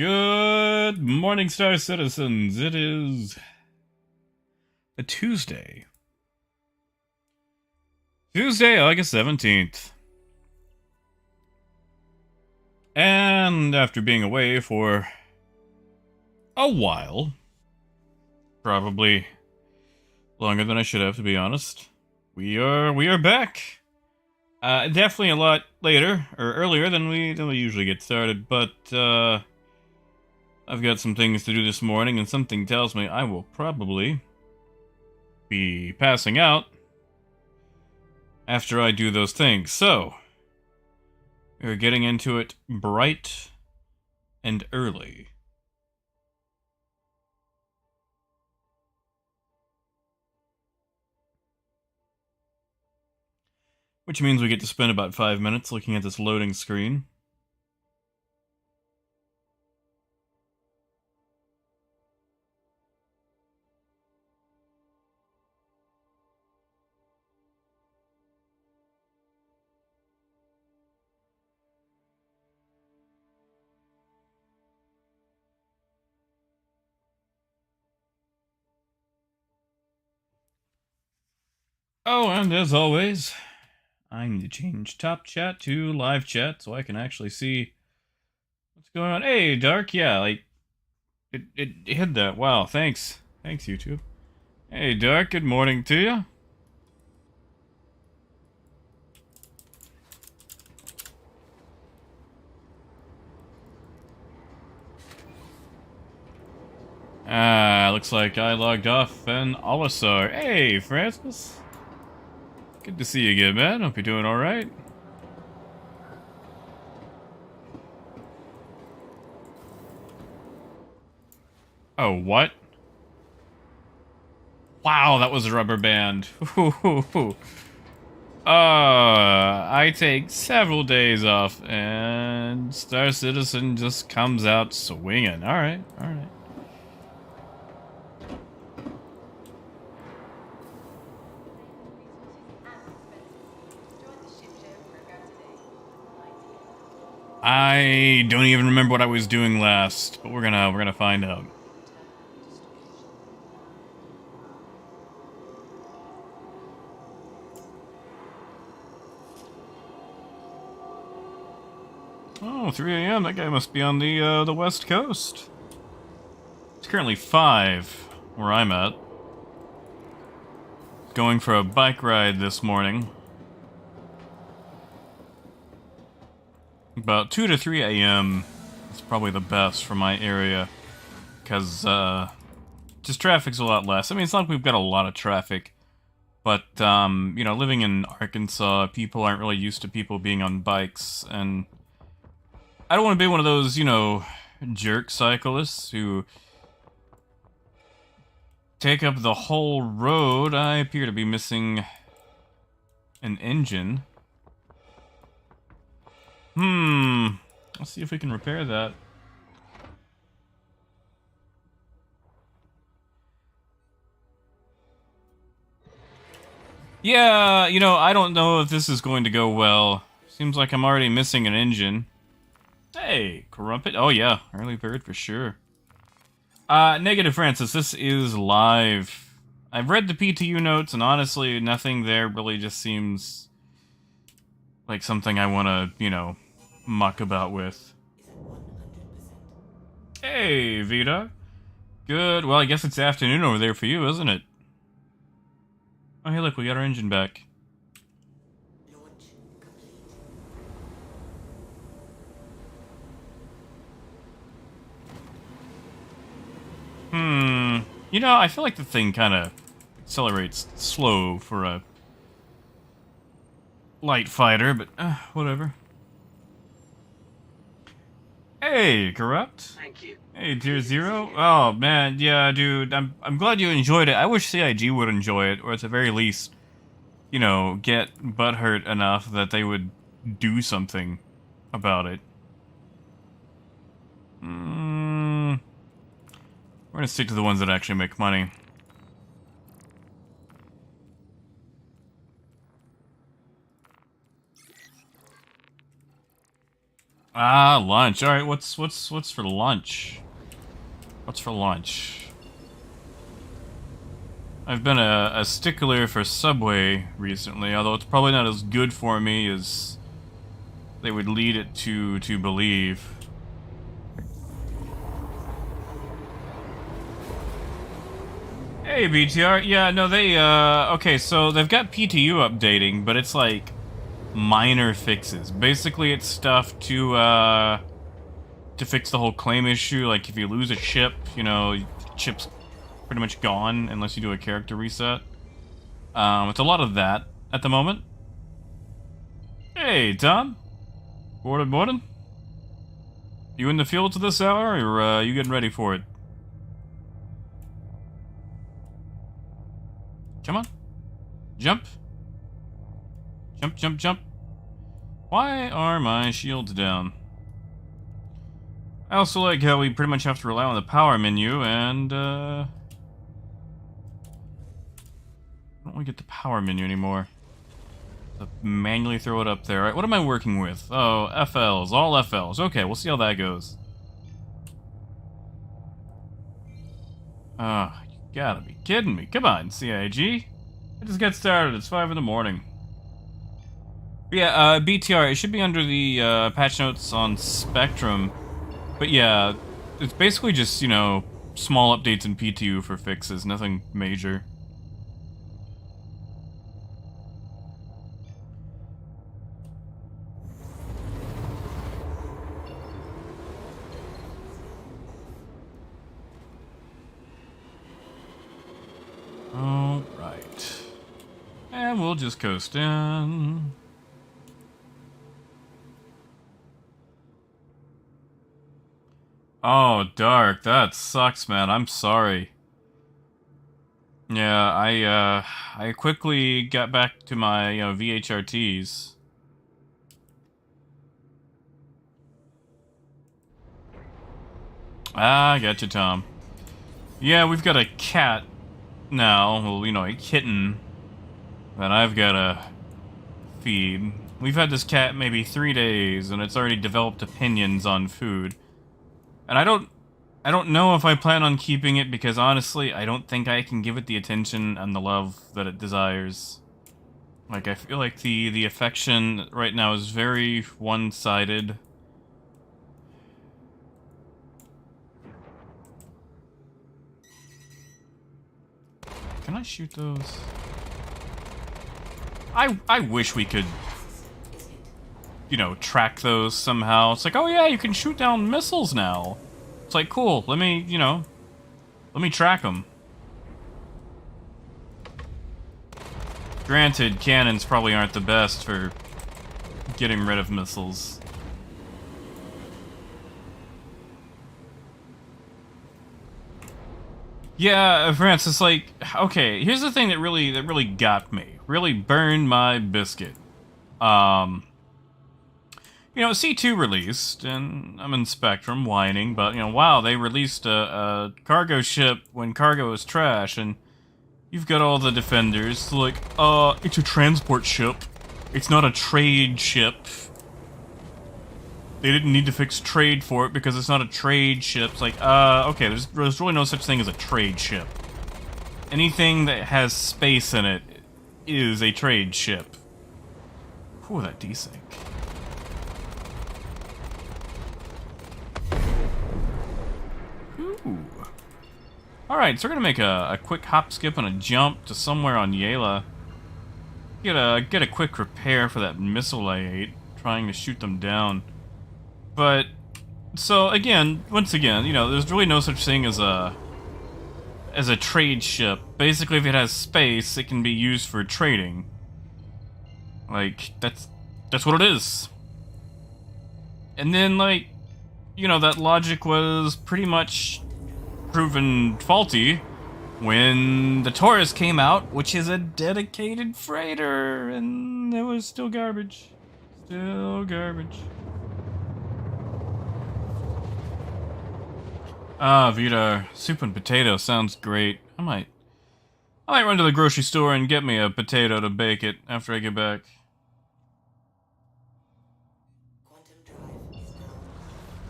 Good morning, Star Citizens. It is a Tuesday. Tuesday, August 17th. And after being away for a while, probably longer than I should have, to be honest, we are back. Definitely a lot later, or earlier than we usually get started, but I've got some things to do this morning, and something tells me I will probably be passing out after I do those things. So, we're getting into it bright and early. Which means we get to spend about 5 minutes looking at this loading screen. Oh, and as always, I need to change top chat to live chat so I can actually see what's going on. Hey, Dark, yeah, like, it hid that. Wow, thanks. Thanks, YouTube. Hey, Dark, good morning to you. Looks like I logged off and Olisar. Hey, Francis. Good to see you again, man. Hope you're doing alright. Oh, what? Wow, that was a rubber band. I take several days off, and Star Citizen just comes out swinging. Alright, alright. I don't even remember what I was doing last, but we're gonna find out. Oh, 3 a.m. That guy must be on the West Coast. It's currently 5 where I'm at. Going for a bike ride this morning. About 2 to 3 a.m. is probably the best for my area. Because, just traffic's a lot less. I mean, it's not like we've got a lot of traffic. But, you know, living in Arkansas, people aren't really used to people being on bikes. And I don't want to be one of those, you know, jerk cyclists who take up the whole road. I appear to be missing an engine. Let's see if we can repair that. Yeah, you know, I don't know if this is going to go well. Seems like I'm already missing an engine. Hey, Crumpet. Oh yeah, early bird for sure. Negative Francis, this is live. I've read the PTU notes, and honestly, nothing there really just seems like something I want to, you know, muck about with. Hey, Vita. Good. Well, I guess it's afternoon over there for you, isn't it? Oh, hey, look, we got our engine back. You know, I feel like the thing kind of accelerates slow for a light fighter, but whatever. Hey, Corrupt. Thank you. Hey, Tier Zero. Oh man, yeah, dude. I'm glad you enjoyed it. I wish CIG would enjoy it, or at the very least, you know, get butthurt enough that they would do something about it. We're gonna stick to the ones that actually make money. Ah, lunch. All right, what's for lunch? What's for lunch? I've been a stickler for Subway recently, although it's probably not as good for me as they would lead it to believe. Hey, BTR. Yeah, no, they, okay, so they've got PTU updating, but it's like minor fixes. Basically, it's stuff to fix the whole claim issue. Like, if you lose a ship, you know, the ship's pretty much gone unless you do a character reset. It's a lot of that at the moment. Hey, Tom. Morning, morning. You in the field to this hour, or you getting ready for it? Come on. Jump. Jump, jump, jump. Why are my shields down? I also like how we pretty much have to rely on the power menu, and, don't we get the power menu anymore? So manually throw it up there. Alright, what am I working with? Oh, FLs. All FLs. Okay, we'll see how that goes. Oh, you gotta be kidding me. Come on, CIG. Let's get started. It's 5 in the morning. But yeah, BTR, it should be under the patch notes on Spectrum. But yeah, it's basically just, you know, small updates in PTU for fixes, nothing major. Alright. And we'll just coast in. Oh, dark. That sucks, man. I'm sorry. Yeah, I quickly got back to my, you know, VHRTs. Ah, I got you, Tom. Yeah, we've got a cat now. Well, you know, a kitten that I've got to feed. We've had this cat maybe 3 days, and it's already developed opinions on food. And I don't know if I plan on keeping it, because honestly, I don't think I can give it the attention and the love that it desires. Like, I feel like the affection right now is very one-sided. Can I shoot those? I wish we could, you know, track those somehow. It's like, oh yeah, you can shoot down missiles now. It's like, cool, let me, you know, let me track them. Granted, cannons probably aren't the best for getting rid of missiles. Yeah, Francis, like, okay, here's the thing that really got me. Really burned my biscuit. You know, C2 released, and I'm in Spectrum whining, but, you know, wow, they released a cargo ship when cargo was trash, and you've got all the defenders, like, it's a transport ship. It's not a trade ship. They didn't need to fix trade for it because it's not a trade ship. It's like, okay, there's really no such thing as a trade ship. Anything that has space in it is a trade ship. Ooh, that desync. Ooh. Alright, so we're gonna make a quick hop, skip, and a jump to somewhere on Yaaaaay. Get a quick repair for that missile I ate, trying to shoot them down. But, so again, once again, you know, there's really no such thing as a trade ship. Basically, if it has space, it can be used for trading. Like, that's what it is. And then, like, you know, that logic was pretty much proven faulty when the Taurus came out, which is a dedicated freighter, and it was still garbage. Still garbage. Ah, Vita, soup and potato sounds great. I might run to the grocery store and get me a potato to bake it after I get back.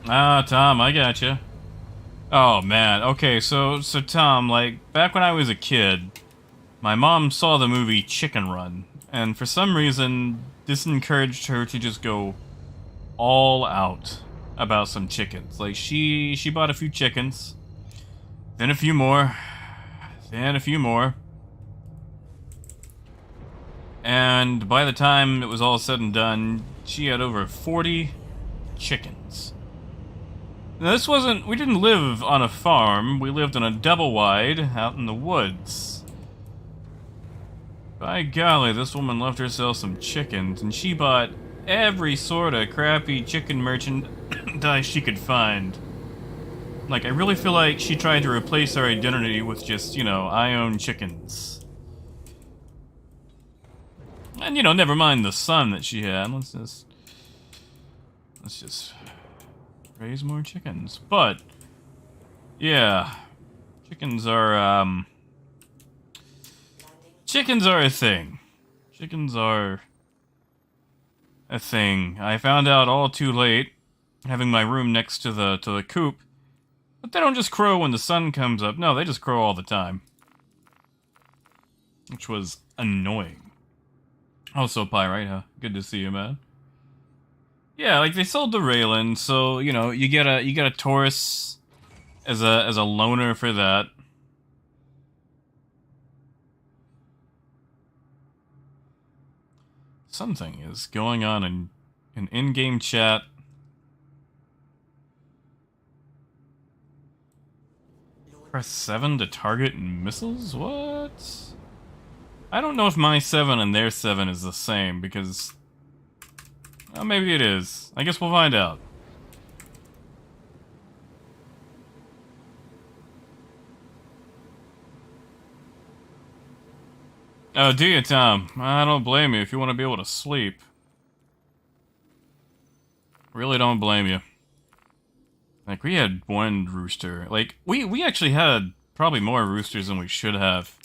Ah, Tom, I gotcha. Oh man, okay, so Tom, like back when I was a kid, my mom saw the movie Chicken Run, and for some reason, this encouraged her to just go all out about some chickens. Like she bought a few chickens, then a few more, then a few more, and by the time it was all said and done, she had over 40 chickens. Now, we didn't live on a farm, we lived on a double wide out in the woods. By golly, this woman loved herself some chickens, and she bought every sort of crappy chicken merchandise she could find. Like, I really feel like she tried to replace her identity with just, you know, I own chickens. And, you know, never mind the son that she had, let's just raise more chickens. But, yeah, chickens are a thing. Chickens are a thing. I found out all too late, having my room next to the coop, but they don't just crow when the sun comes up. No, they just crow all the time. Which was annoying. Also, Pyrite, huh? Good to see you, man. Yeah, like they sold the Raylan, so you know you get a Taurus as a loaner for that. Something is going on in in-game chat. Press 7 to target missiles? What? I don't know if my 7 and their 7 is the same, because... well, maybe it is. I guess we'll find out. Oh, do you, Tom? I don't blame you if you want to be able to sleep. Really don't blame you. Like, we had one rooster. Like, we actually had probably more roosters than we should have.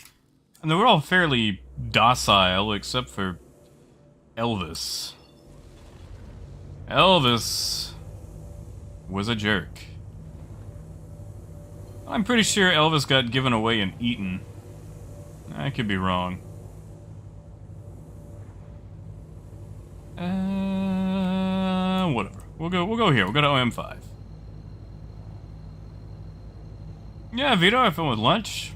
And they were all fairly docile, except for Elvis. Elvis was a jerk. I'm pretty sure Elvis got given away and eaten. I could be wrong. Whatever. We'll go here. We'll go to OM5. Yeah, Vito, I feel with lunch.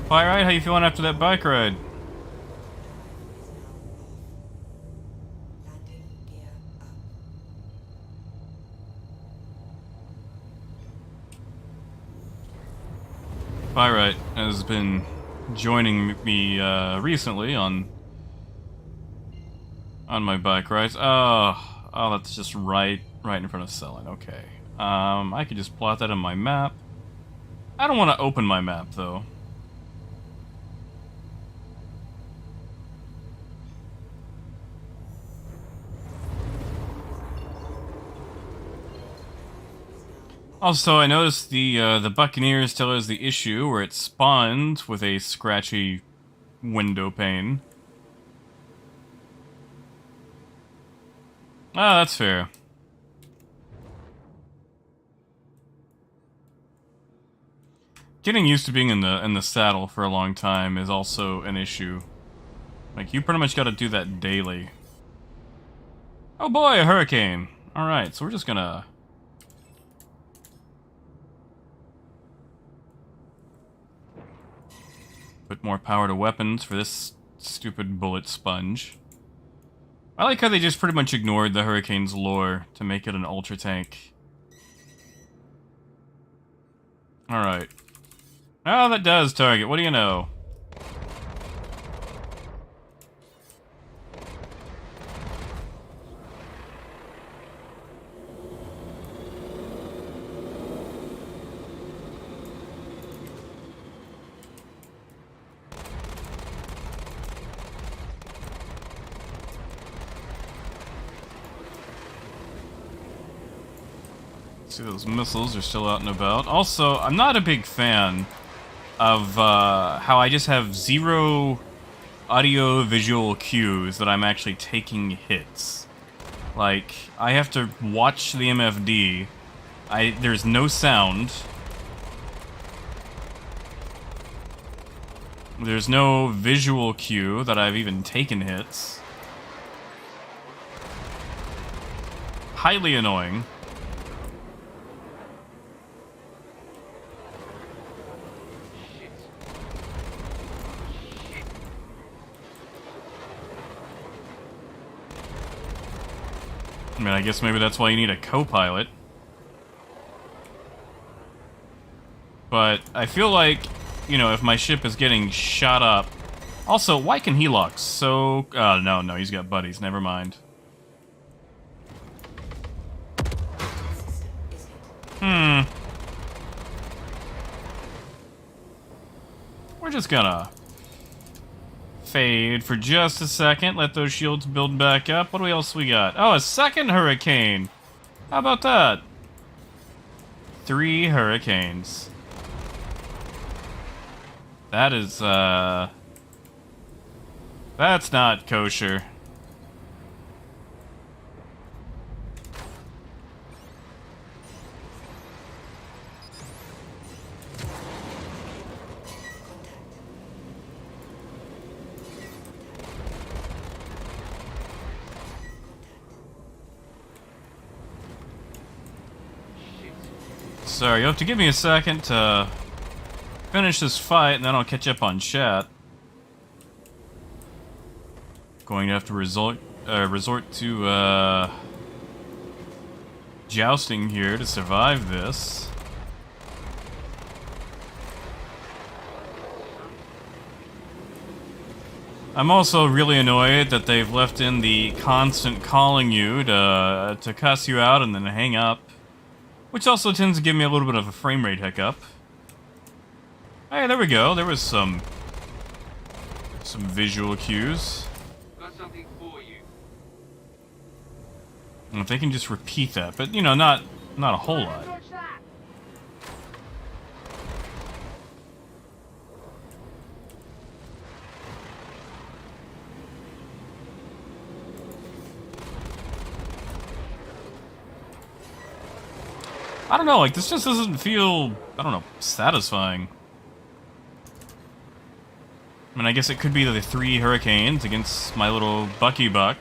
Pyrite, how you feeling after that bike ride? Pyrite has been joining me recently on my bike rides. Oh, that's just right in front of Selin. Okay. I could just plot that on my map. I don't want to open my map though. Also, I noticed the Buccaneers tell us the issue where it spawned with a scratchy window pane. Ah, that's fair. Getting used to being in the saddle for a long time is also an issue. Like, you pretty much gotta do that daily. Oh boy, a hurricane! Alright, so we're just gonna... put more power to weapons for this stupid bullet sponge. I like how they just pretty much ignored the Hurricane's lore to make it an ultra tank. Alright. Oh, that does target. What do you know? See, those missiles are still out and about. Also, I'm not a big fan of how I just have 0 audio-visual cues that I'm actually taking hits. Like, I have to watch the MFD. There's no sound. There's no visual cue that I've even taken hits. Highly annoying. I mean, I guess maybe that's why you need a co-pilot. But I feel like, you know, if my ship is getting shot up... Also, why can he lock so... no, he's got buddies. Never mind. We're just gonna fade for just a second. Let those shields build back up. What else we got? Oh, a second hurricane. How about that? 3 hurricanes. That is, that's not kosher. Sorry, you'll have to give me a second to finish this fight, and then I'll catch up on chat. Going to have to resort to jousting here to survive this. I'm also really annoyed that they've left in the constant calling you to cuss you out and then hang up. Which also tends to give me a little bit of a frame rate hiccup. Hey, there we go. There was some visual cues. Got something for you. And if they can just repeat that, but you know, not a whole lot. I don't know, like, this just doesn't feel, I don't know, satisfying. I mean, I guess it could be the 3 hurricanes against my little Bucky Buck.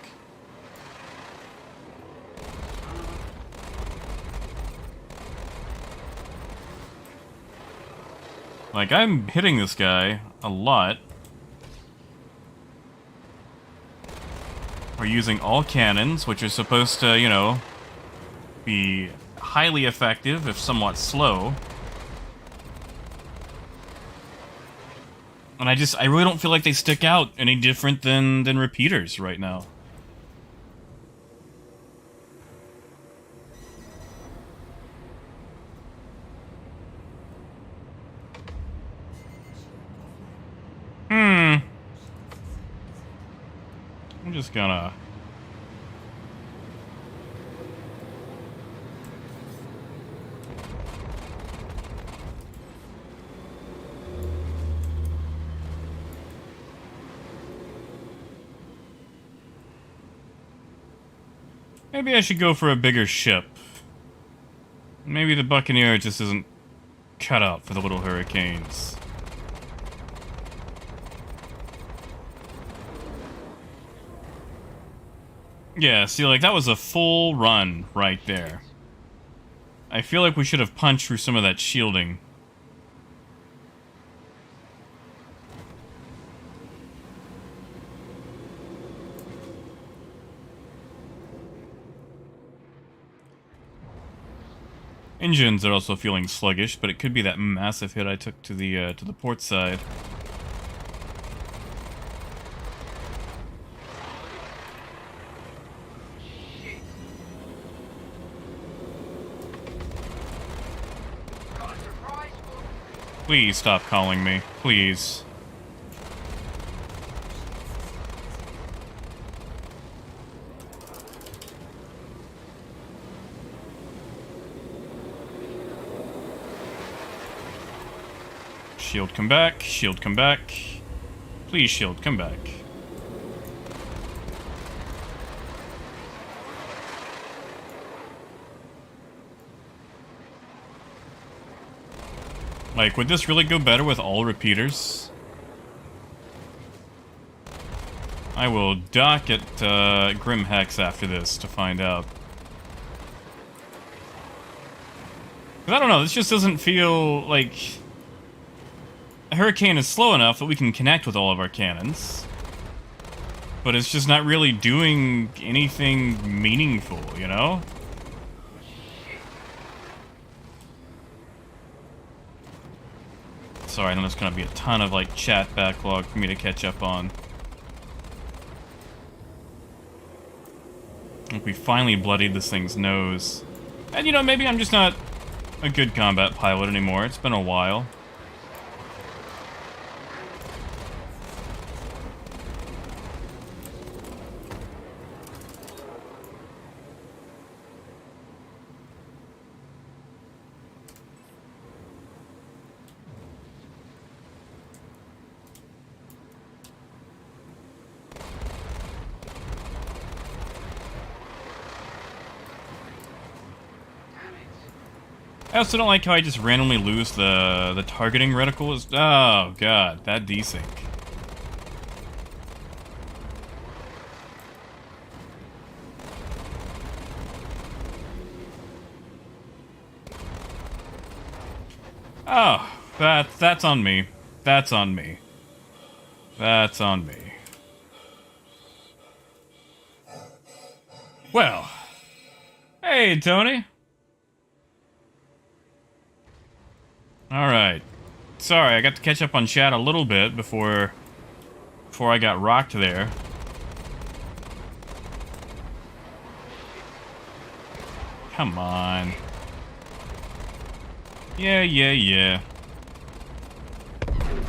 Like, I'm hitting this guy a lot. We're using all cannons, which are supposed to, you know, be highly effective, if somewhat slow. And I really don't feel like they stick out any different than repeaters right now. I'm just gonna... Maybe I should go for a bigger ship. Maybe the Buccaneer just isn't cut out for the little hurricanes. Yeah, see, like, that was a full run right there. I feel like we should have punched through some of that shielding. Engines are also feeling sluggish, but it could be that massive hit I took to the port side. Please stop calling me. Please. Shield, come back. Shield, come back. Please, shield, come back. Like, would this really go better with all repeaters? I will dock at Grim Hex after this to find out. 'Cause I don't know, this just doesn't feel like... A Hurricane is slow enough that we can connect with all of our cannons. But it's just not really doing anything meaningful, you know? Sorry, I know there's gonna be a ton of, like, chat backlog for me to catch up on. Like, we finally bloodied this thing's nose. And, you know, maybe I'm just not a good combat pilot anymore. It's been a while. I also don't like how I just randomly lose the targeting reticles. Oh god, that desync. Oh, that's on me. That's on me. That's on me. Well, hey Tony. Alright. Sorry, I got to catch up on chat a little bit before I got rocked there. Come on. Yeah.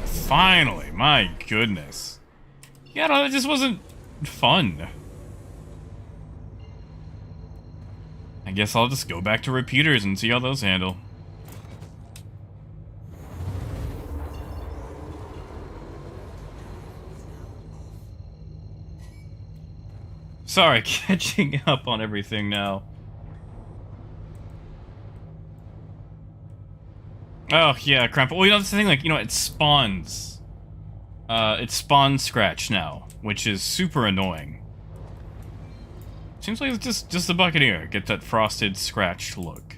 Finally, my goodness. Yeah, no, it just wasn't fun. I guess I'll just go back to repeaters and see how those handle. Sorry, catching up on everything now. Oh, yeah, crap. Well, you know, that's the thing, like, you know, it spawns. It spawns Scratch now, which is super annoying. Seems like it's just the Buccaneer. Get that frosted, scratched look.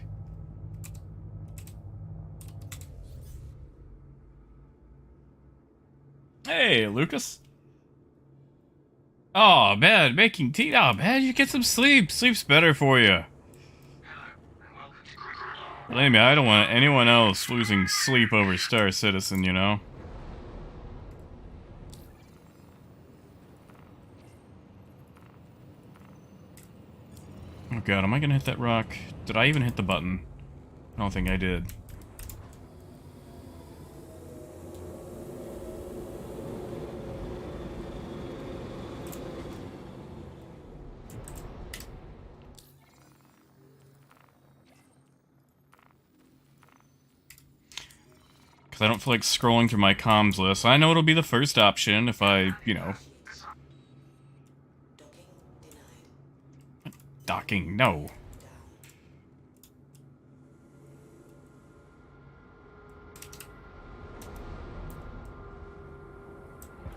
Hey, Lucas. Oh, man, making tea. Oh, man, you get some sleep. Sleep's better for you. Believe me, I don't want anyone else losing sleep over Star Citizen, you know? Oh god, am I gonna hit that rock? Did I even hit the button? I don't think I did. Because I don't feel like scrolling through my comms list. I know it'll be the first option if I, you know... Docking, no.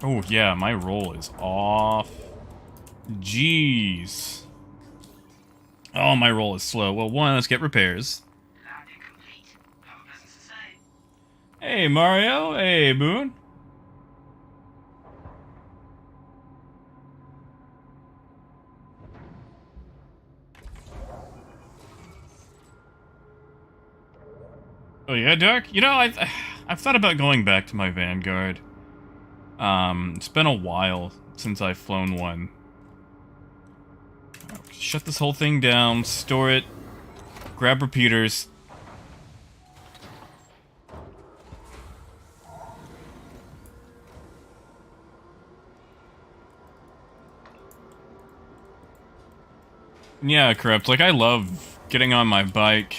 Oh yeah, my roll is off. Jeez. Oh, my roll is slow. Well, one, let's get repairs. Hey, Mario. Hey, Boone. Oh yeah, Dark? You know, I've thought about going back to my Vanguard. It's been a while since I've flown one. Shut this whole thing down, store it, grab repeaters. Yeah, Corrupt, like, I love getting on my bike,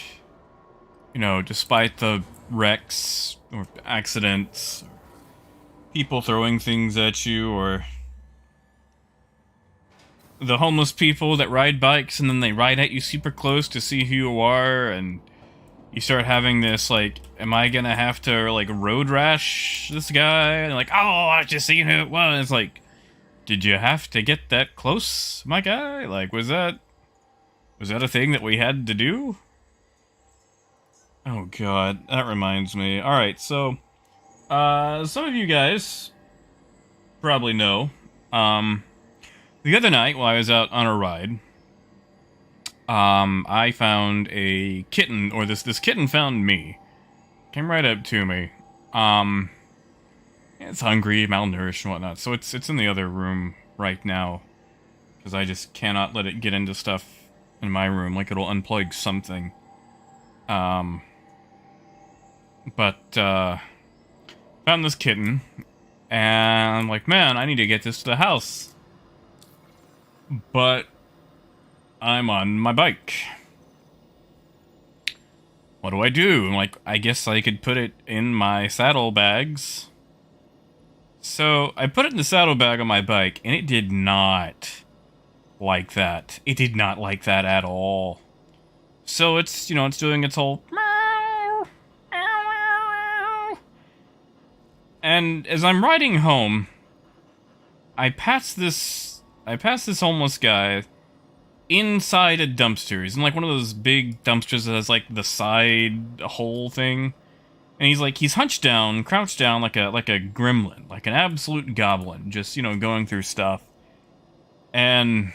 you know, despite the wrecks, or accidents, or people throwing things at you, or the homeless people that ride bikes and then they ride at you super close to see who you are, and you start having this, like, am I gonna have to, like, road rash this guy? And like, oh, I just seen who it was. It's like, did you have to get that close, my guy? Like, was that a thing that we had to do? Oh god, that reminds me. Alright, so, some of you guys probably know, the other night while I was out on a ride, I found a kitten, or this kitten found me. Came right up to me. It's hungry, malnourished and whatnot, so it's in the other room right now. Because I just cannot let it get into stuff in my room, like it'll unplug something. Found this kitten, and I'm like, man, I need to get this to the house. But I'm on my bike. What do I do? I'm like, I guess I could put it in my saddlebags. So I put it in the saddlebag on my bike, and it did not like that. It did not like that at all. So it's, you know, it's doing its whole meow, meow, meow. And as I'm riding home, I pass this homeless guy inside a dumpster. He's in like one of those big dumpsters that has like the side hole thing. And he's hunched down, crouched down like a gremlin, like an absolute goblin, just, you know, going through stuff. And,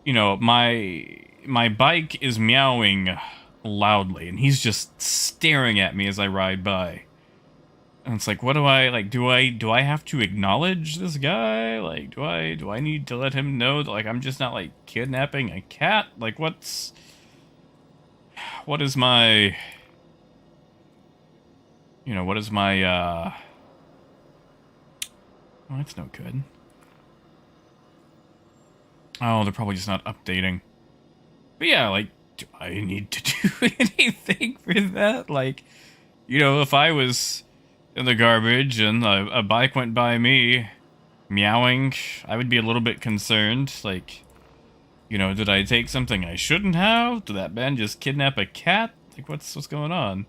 you know, my bike is meowing loudly, and he's just staring at me as I ride by. And it's like, what do I, like, do I have to acknowledge this guy? Like, do I need to let him know that, like, I'm just not, like, kidnapping a cat? Like, what is my, you know, what is my, oh, that's no good. Oh, they're probably just not updating. But yeah, like, do I need to do anything for that? Like, you know, if I was in the garbage and a bike went by me meowing, I would be a little bit concerned. Like, you know, did I take something I shouldn't have? Did that man just kidnap a cat? Like, what's going on?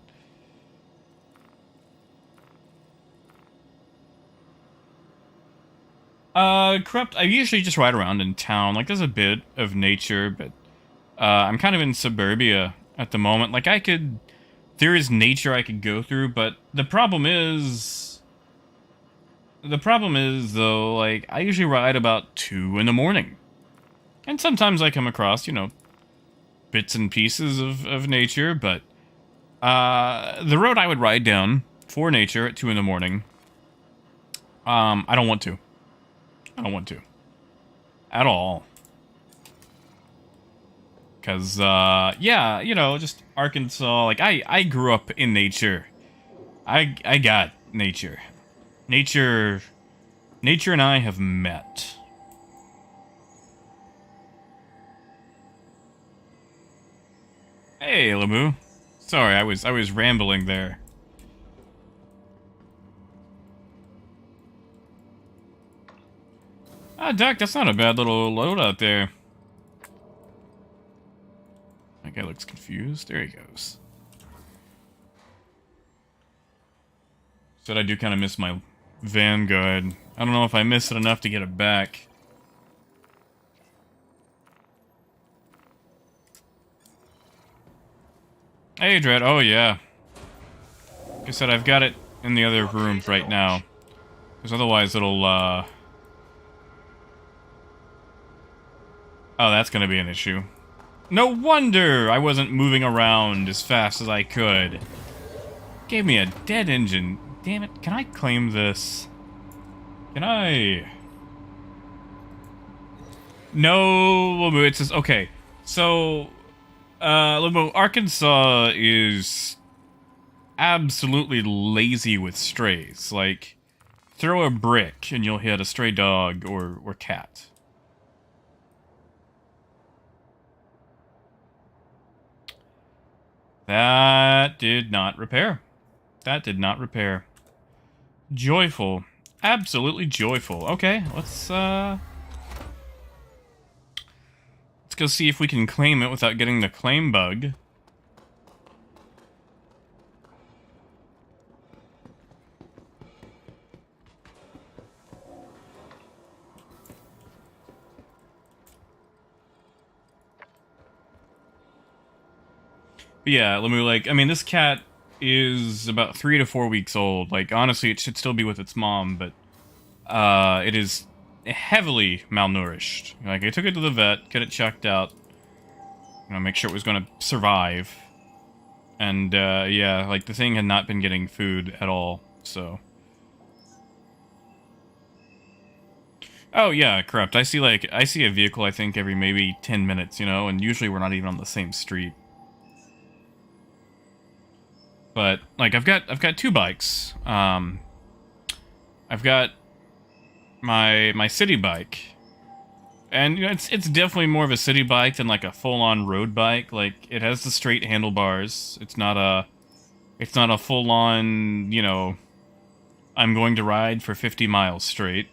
Corrupt, I usually just ride around in town. Like, there's a bit of nature, but I'm kind of in suburbia at the moment. Like, there is nature I could go through, but the problem is, though, like, I usually ride about 2 in the morning. And sometimes I come across, you know, bits and pieces of nature, but the road I would ride down for nature at 2 in the morning, I don't want to. I don't want to. At all. Because, yeah, you know, just Arkansas, like, I grew up in nature. I got nature. Nature and I have met. Hey, Lamu. Sorry, I was rambling there. Ah, Doc, that's not a bad little load out there. That guy looks confused. There he goes. Said I do kind of miss my Vanguard. I don't know if I miss it enough to get it back. Hey, Dread. Oh, yeah. Like I said, I've got it in the other rooms right now. Because otherwise it'll, Oh, that's gonna be an issue. No wonder I wasn't moving around as fast as I could. Gave me a dead engine. Damn it, can I claim this? Can I? No, Lobo, it says, okay. So, Lobo, Arkansas is absolutely lazy with strays. Like, throw a brick and you'll hit a stray dog or cat. That did not repair. That did not repair. Joyful. Absolutely joyful. Okay, let's go see if we can claim it without getting the claim bug. But yeah, Lemu, like, I mean, this cat is about 3 to 4 weeks old. Like, honestly, it should still be with its mom, but it is heavily malnourished. Like, I took it to the vet, get it checked out, make sure it was going to survive. And, yeah, like, the thing had not been getting food at all, so... Oh, yeah, corrupt. I see a vehicle, I think, every maybe 10 minutes, and usually we're not even on the same street. But, like, I've got 2 bikes. I've got my city bike. And, it's definitely more of a city bike than, like, a full-on road bike. Like, it has the straight handlebars. It's not a full-on, I'm going to ride for 50 miles straight.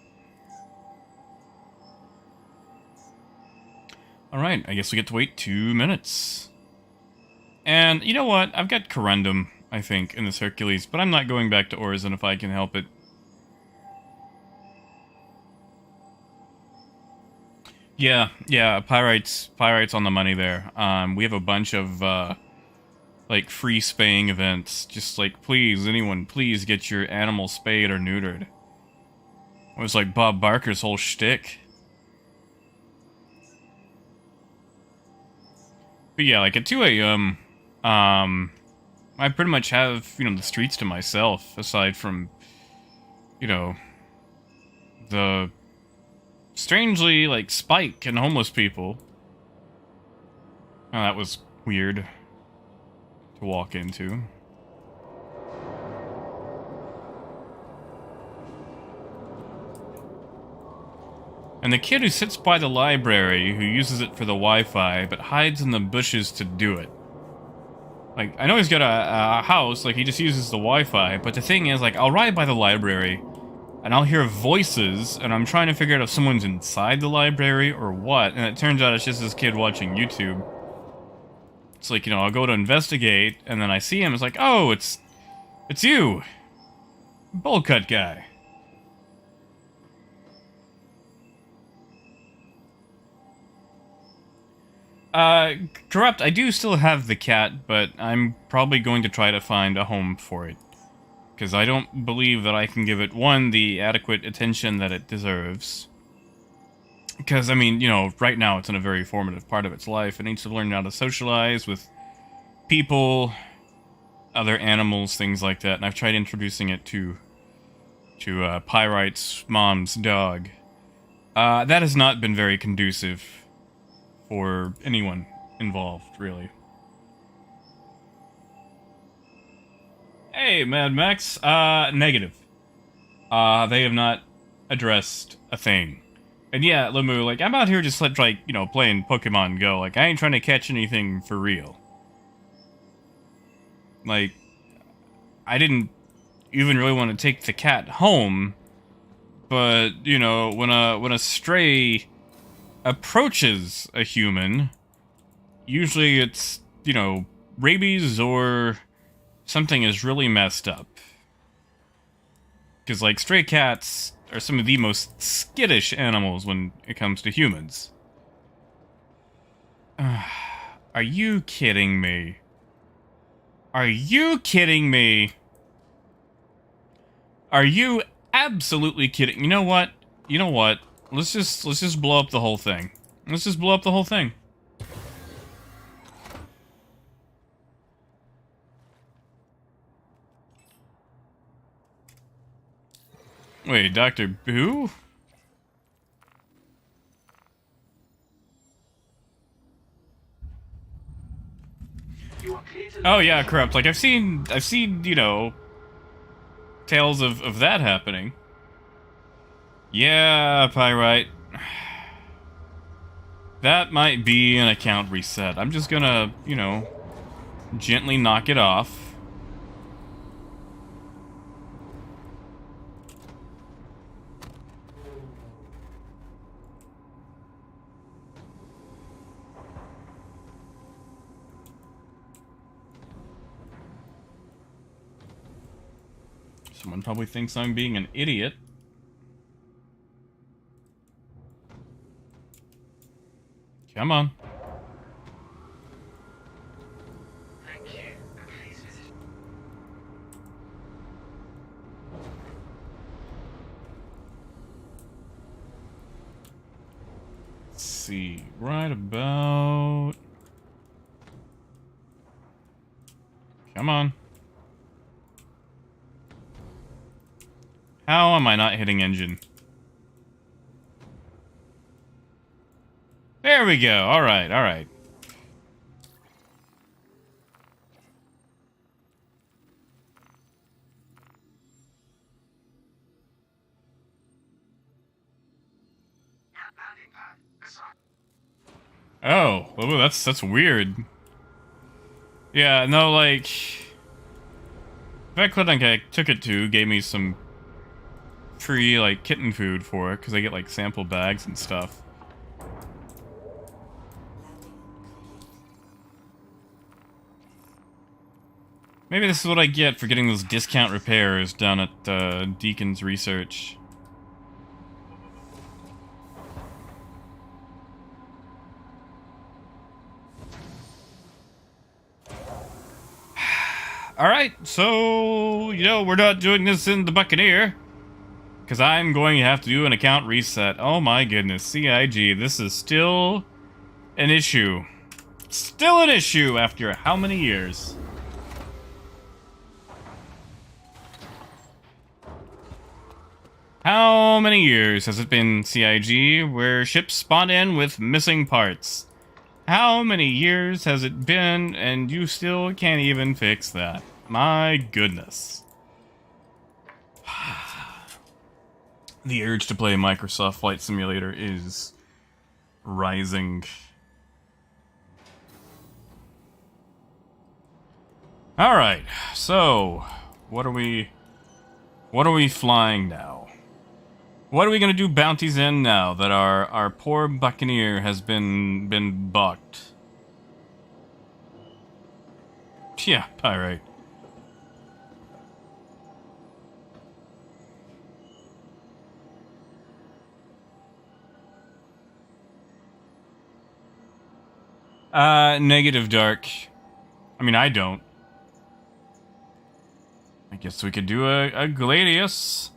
Alright, I guess we get to wait 2 minutes. And, you know what? I've got Corundum, I think, in this Hercules, but I'm not going back to Orison if I can help it. Yeah, Pyrite's on the money there. We have a bunch of, like, free spaying events. Just like, please, anyone, please get your animal spayed or neutered. It was like Bob Barker's whole shtick. But yeah, like, at 2 a.m., I pretty much have, the streets to myself, aside from, the strangely, like, Spike and homeless people. Oh, that was weird to walk into. And the kid who sits by the library, who uses it for the Wi-Fi, but hides in the bushes to do it. Like, I know he's got a house, like, he just uses the Wi-Fi, but the thing is, like, I'll ride by the library, and I'll hear voices, and I'm trying to figure out if someone's inside the library or what, and it turns out it's just this kid watching YouTube. It's like, I'll go to investigate, and then I see him, it's like, oh, it's you! Bowl cut guy. Corrupt, I do still have the cat, but I'm probably going to try to find a home for it. Because I don't believe that I can give it, one, the adequate attention that it deserves. Because, I mean, right now it's in a very formative part of its life. It needs to learn how to socialize with people, other animals, things like that. And I've tried introducing it to Pyrite's mom's dog. That has not been very conducive for anyone involved, really. Hey, Mad Max. Negative. They have not addressed a thing. And yeah, Lemu, like, I'm out here just, like, playing Pokemon Go. Like, I ain't trying to catch anything for real. Like, I didn't even really want to take the cat home, but, when a stray approaches a human, usually it's, rabies or something is really messed up. Because, like, stray cats are some of the most skittish animals when it comes to humans. Are you kidding me? Are you kidding me? Are you absolutely kidding? You know what? Let's just blow up the whole thing. Let's just blow up the whole thing. Wait, Dr. Boo? Oh yeah, corrupt. Like I've seen, tales of that happening. Yeah, Pyrite. That might be an account reset. I'm just gonna, gently knock it off. Someone probably thinks I'm being an idiot. Come on. Thank see. Right about... Come on. How am I not hitting engine? There we go. Alright, alright. Oh, well, that's weird. Yeah, no, like... Vet clinic I took it to gave me some free, like, kitten food for it, because I get, like, sample bags and stuff. Maybe this is what I get for getting those discount repairs down at Deacon's Research. Alright, so, you know, we're not doing this in the Buccaneer. Because I'm going to have to do an account reset. Oh my goodness, CIG, this is still an issue. Still an issue after how many years? How many years has it been, CIG, where ships spawn in with missing parts? How many years has it been, and you still can't even fix that? My goodness. The urge to play Microsoft Flight Simulator is rising. Alright, so what are we flying now? What are we gonna do bounties in now that our poor Buccaneer has been bucked? Yeah, pyrite. Negative dark. I mean, I don't. I guess we could do a Gladius.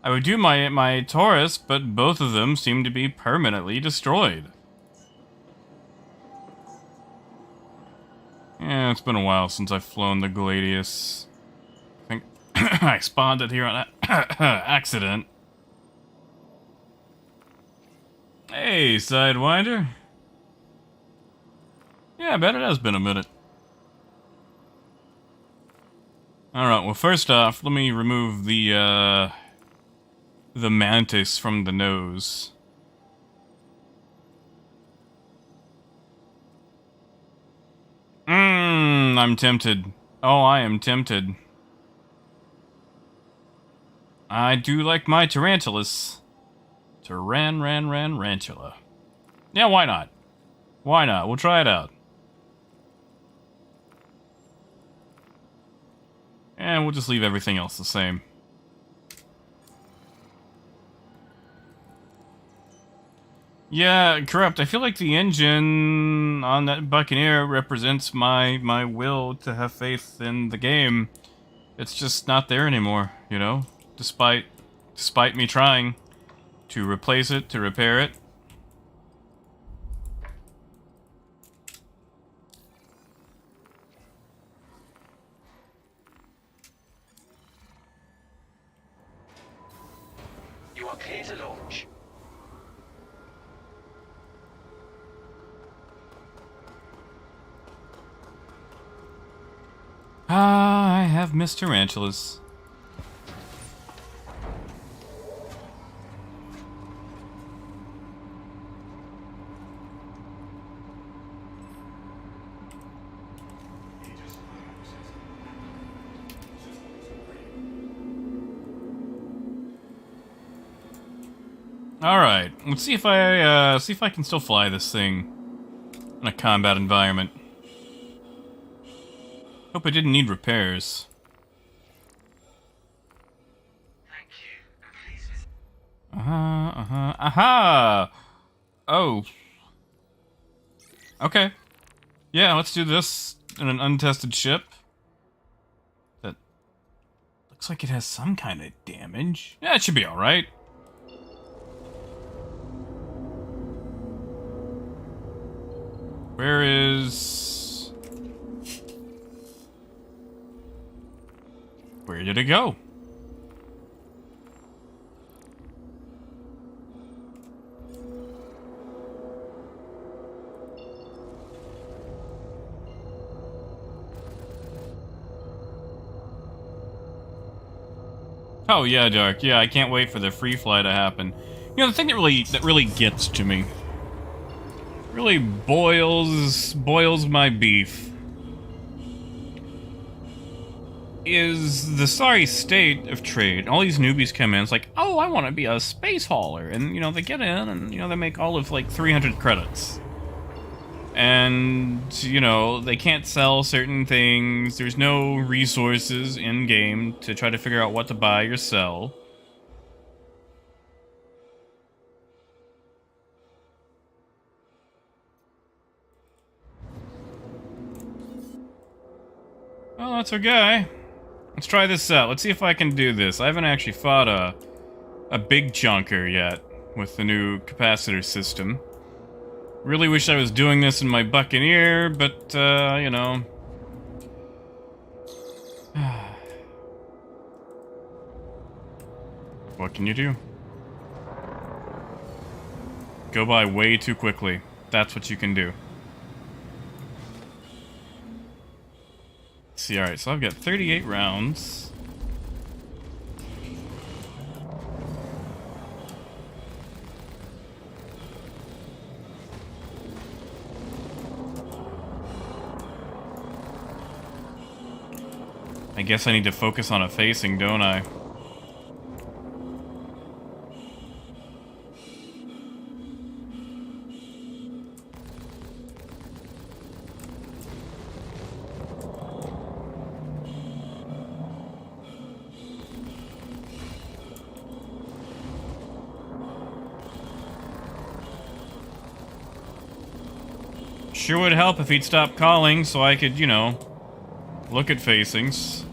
I would do my Taurus, but both of them seem to be permanently destroyed. Yeah, it's been a while since I've flown the Gladius. I think I spawned it here on accident. Hey, Sidewinder. Yeah, I bet it has been a minute. Alright, well first off, let me remove the mantis from the nose. I'm tempted. Oh, I am tempted. I do like my tarantulas. Tarantula. Yeah, why not? Why not? We'll try it out. And we'll just leave everything else the same. Yeah, Corrupt, I feel like the engine on that Buccaneer represents my will to have faith in the game. It's just not there anymore, you know? Despite me trying to replace it, to repair it. You are clear to launch. I have missed tarantulas. Alright, let's see if I can still fly this thing in a combat environment. Hope I didn't need repairs. Thank you. Please. Aha! Oh. Okay. Yeah, let's do this in an untested ship. That looks like it has some kind of damage. Yeah, it should be alright. Where is... Where did it go? Oh yeah, Dark. Yeah, I can't wait for the free fly to happen. You know, the thing that really gets to me, really boils my beef, is the sorry state of trade. All these newbies come in, it's like, oh, I want to be a space hauler, and you know they get in, and you know they make all of like 300 credits. And, you know, they can't sell certain things. There's no resources in-game to try to figure out what to buy or sell. Well, that's our guy. Let's try this out. Let's see if I can do this. I haven't actually fought a big chunker yet with the new capacitor system. Really wish I was doing this in my Buccaneer, but, you know. What can you do? Go by way too quickly. That's what you can do. Let's see, alright, so I've got 38 rounds. I guess I need to focus on a facing, don't I? Sure would help if he'd stop calling so I could, you know, look at facings.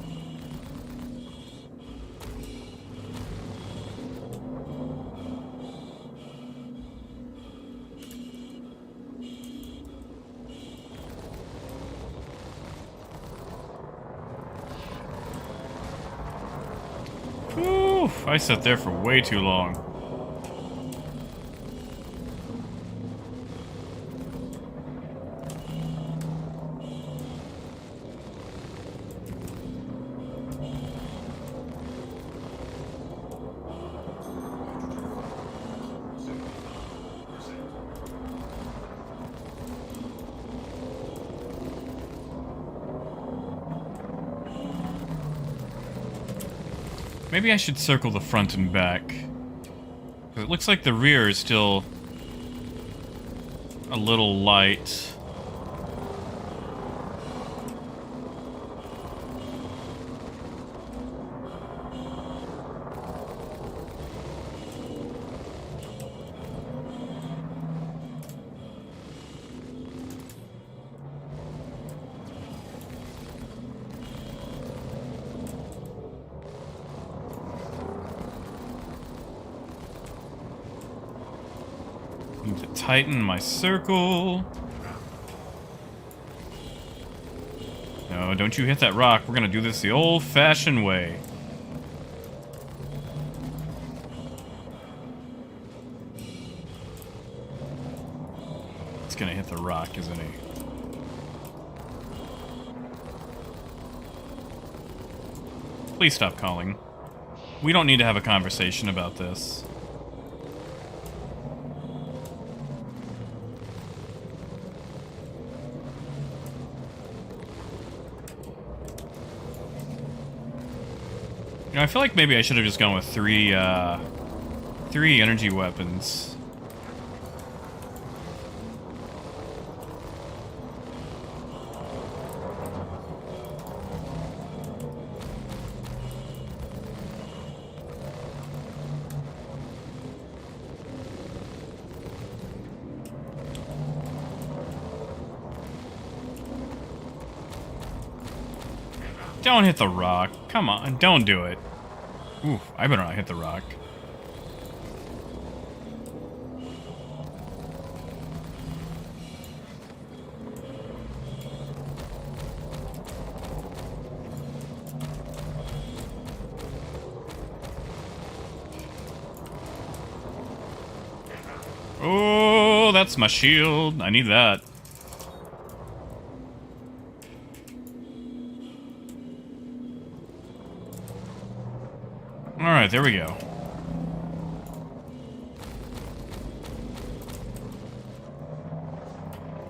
Whew, I sat there for way too long. Maybe I should circle the front and back. 'Cause it looks like the rear is still a little light. Need to tighten my circle. No, don't you hit that rock. We're gonna do this the old-fashioned way. It's gonna hit the rock, isn't he? Please stop calling. We don't need to have a conversation about this. You know, I feel like maybe I should have just gone with three energy weapons. Don't hit the rock. Come on, don't do it. Ooh, I better not hit the rock. that's my shield. I need that. Alright, there we go.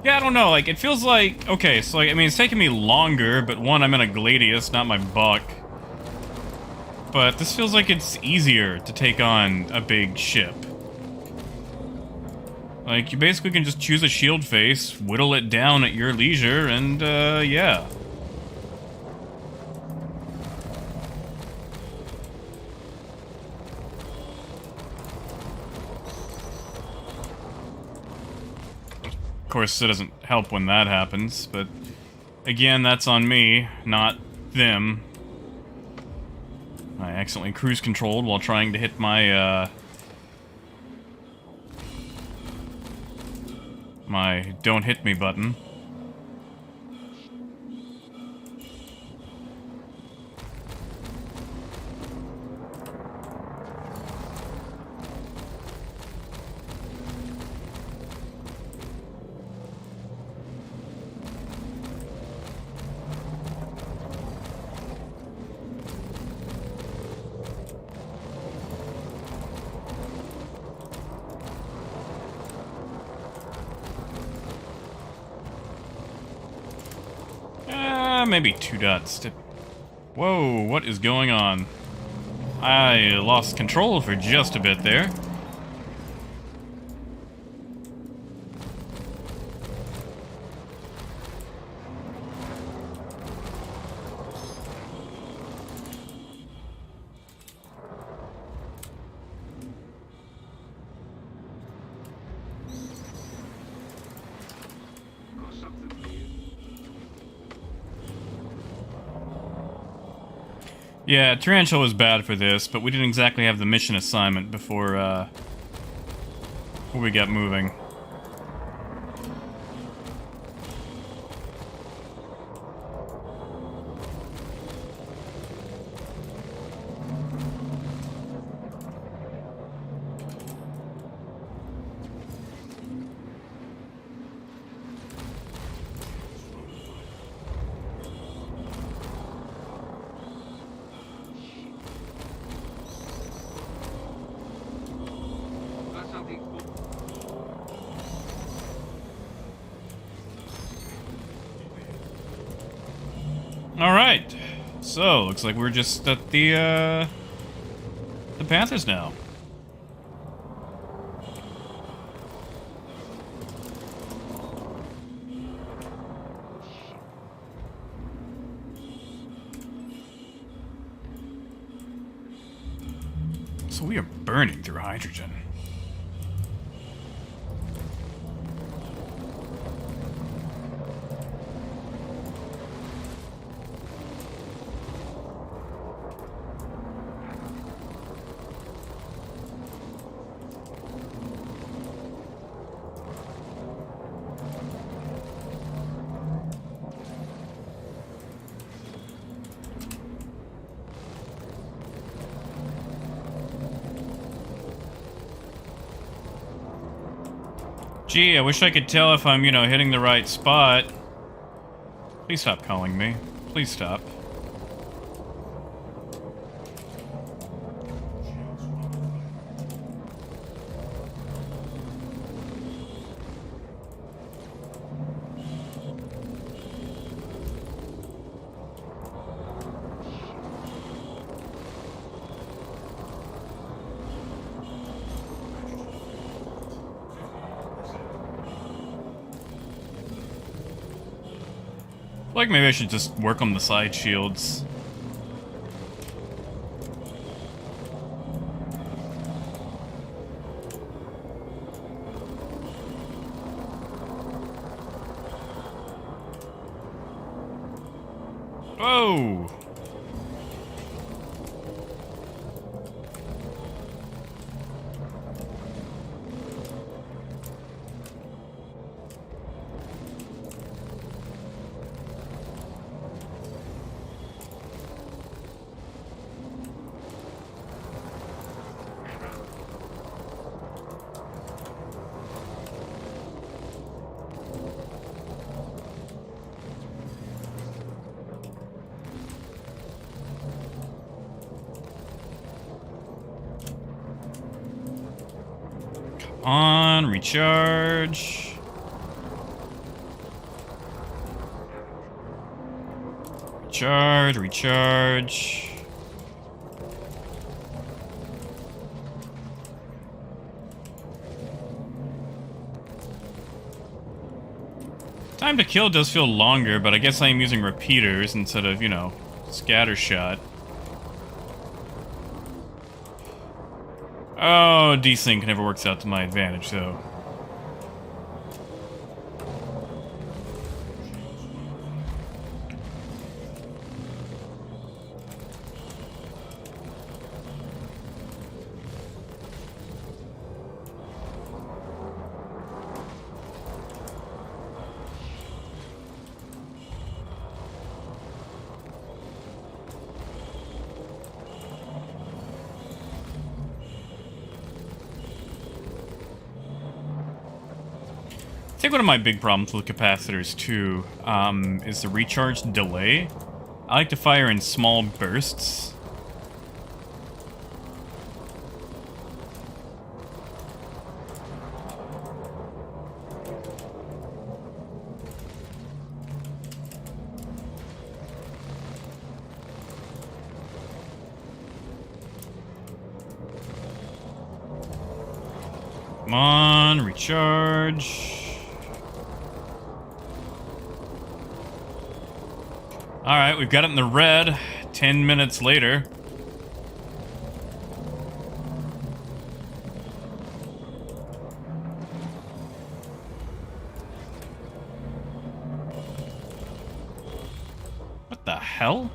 Yeah, I don't know, like, it feels like... Okay, so, like, I mean, it's taking me longer, but one, I'm in a Gladius, not my Buck. But this feels like it's easier to take on a big ship. Like, you basically can just choose a shield face, whittle it down at your leisure, and, yeah. Of course, it doesn't help when that happens, but again, that's on me, not them. I accidentally cruise controlled while trying to hit my, my don't hit me button. Maybe 2 dots. Whoa, what is going on? I lost control for just a bit there. Yeah, Tarantula was bad for this, but we didn't exactly have the mission assignment before we got moving. Alright, so looks like we're just at the Panthers now. So we are burning through hydrogen. Gee, I wish I could tell if I'm, you know, hitting the right spot. Please stop calling me. Please stop. Like maybe I should just work on the side shields. Whoa! on, recharge. Recharge. Time to kill does feel longer, but I guess I am using repeaters instead of, you know, scatter shot. Oh, desync never works out to my advantage, though. I think one of my big problems with capacitors, too, is the recharge delay. I like to fire in small bursts. Come on, recharge. Alright, we've got it in the red. 10 minutes later. What the hell?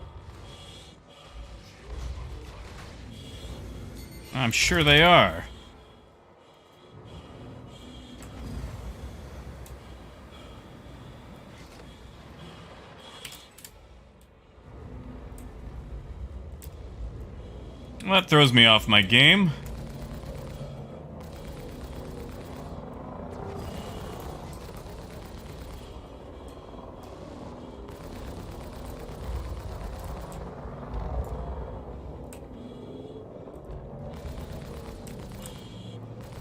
I'm sure they are. Well, that throws me off my game.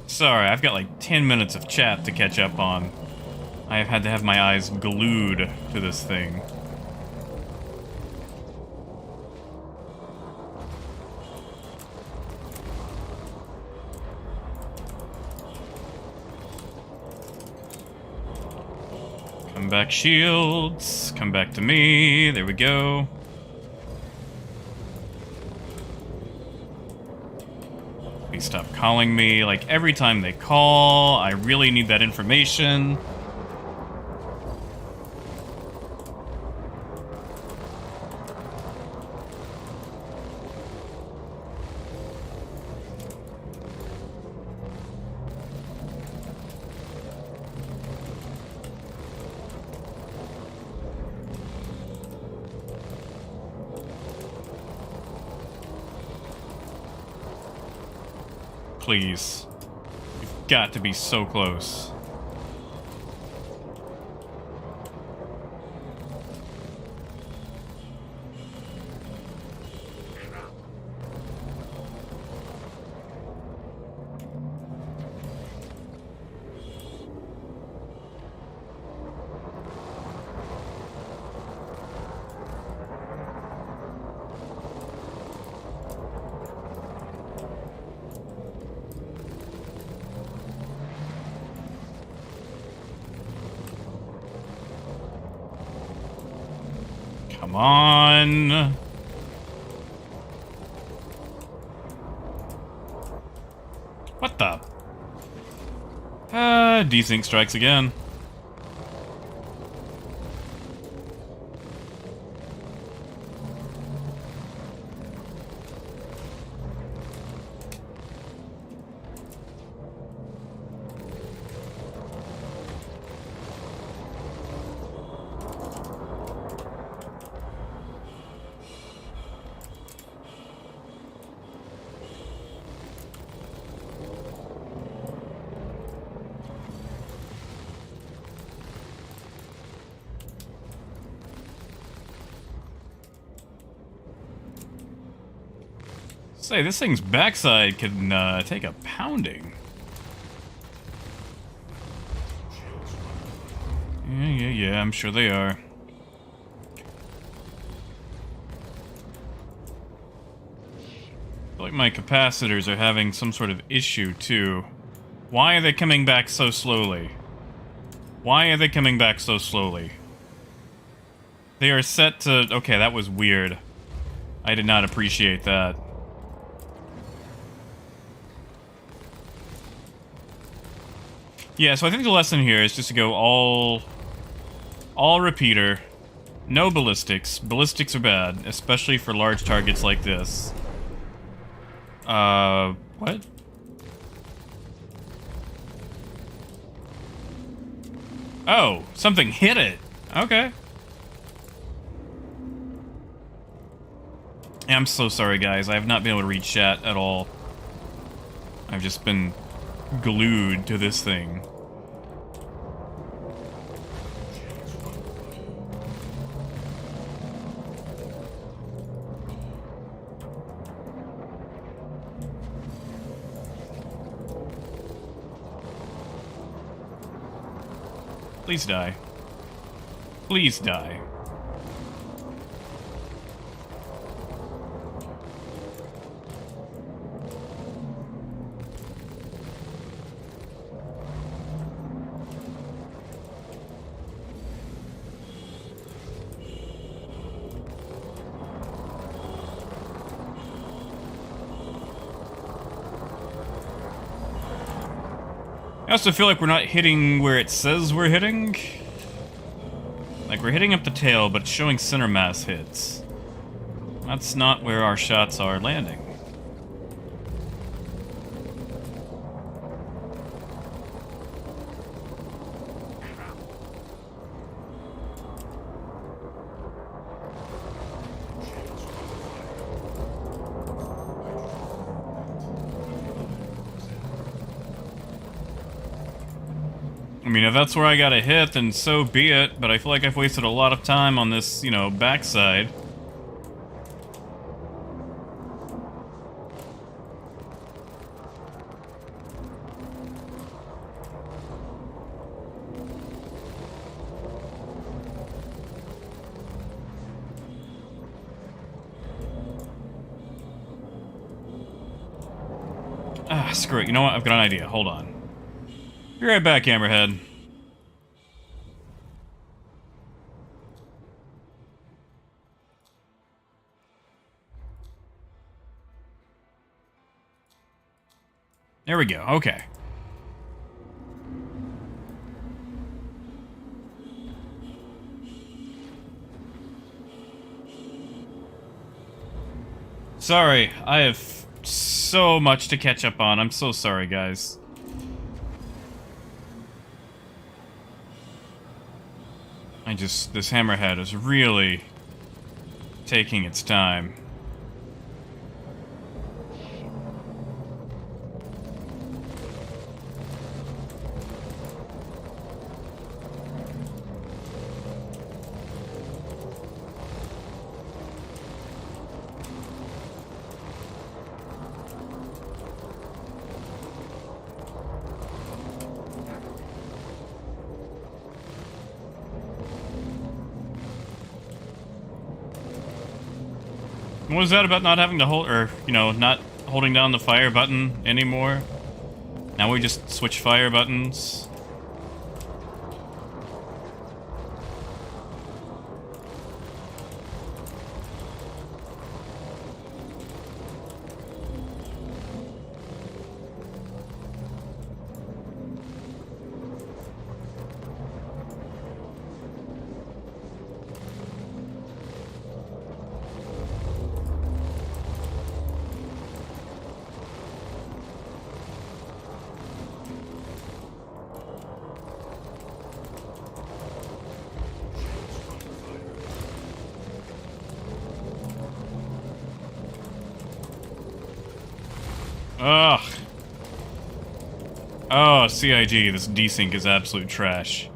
Sorry, I've got like 10 minutes of chat to catch up on. I have had to have my eyes glued to this thing. Come back, shields. Come back to me. There we go. Please stop calling me. Like, every time they call, I really need that information. Please. You've got to be so close. Come on. What the? Desync strikes again. Say, this thing's backside can take a pounding. Yeah, I'm sure they are. I feel like my capacitors are having some sort of issue, too. Why are they coming back so slowly? Why are they coming back so slowly? They are set to... Okay, that was weird. I did not appreciate that. Yeah, so I think the lesson here is just to go all repeater. No ballistics. Ballistics are bad, especially for large targets like this. What? Oh, something hit it. Okay. I'm so sorry, guys. I have not been able to read chat at all. I've just been glued to this thing. Please die. Please die. I also feel like we're not hitting where it says we're hitting. Like, we're hitting up the tail, but it's showing center mass hits. That's not where our shots are landing. I mean, if that's where I got a hit, then so be it, but I feel like I've wasted a lot of time on this, you know, backside. Ah, screw it. You know what? I've got an idea. Hold on. Be right back, Hammerhead. There we go. Okay. Sorry, I have so much to catch up on. I'm so sorry, guys. This hammerhead is really taking its time. What was that about not having to hold, or, you know, not holding down the fire button anymore? Now we just switch fire buttons. Ugh. Oh, CIG, this desync is absolute trash.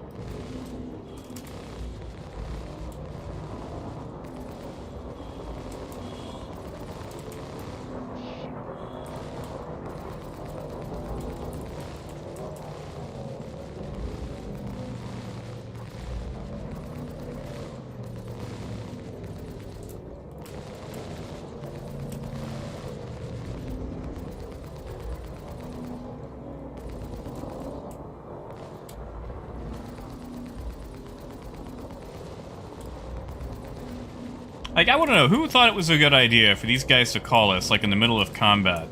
Like, I want to know, who thought it was a good idea for these guys to call us, like, in the middle of combat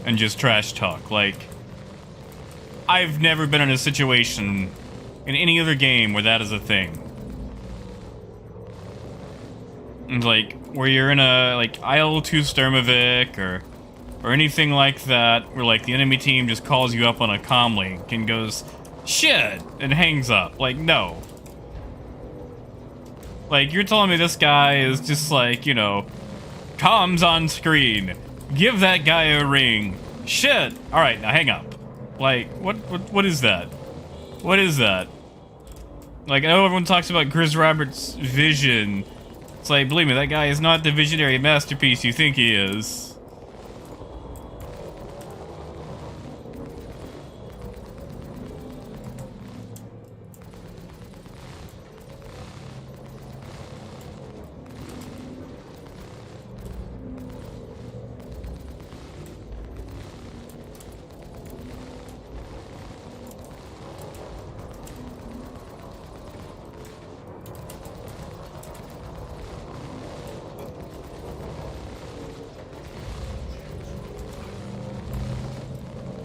and just trash talk? Like, I've never been in a situation in any other game where that is a thing. And, like, where you're in a, like, IL-2 Sturmovik or anything like that, where, like, the enemy team just calls you up on a comm link and goes, shit, and hangs up. Like, no. Like, you're telling me this guy is just like, you know, comms on screen. Give that guy a ring. Shit. Alright, now hang up. Like, what is that? What is that? Like, I know everyone talks about Chris Roberts' vision. It's like, believe me, that guy is not the visionary masterpiece you think he is.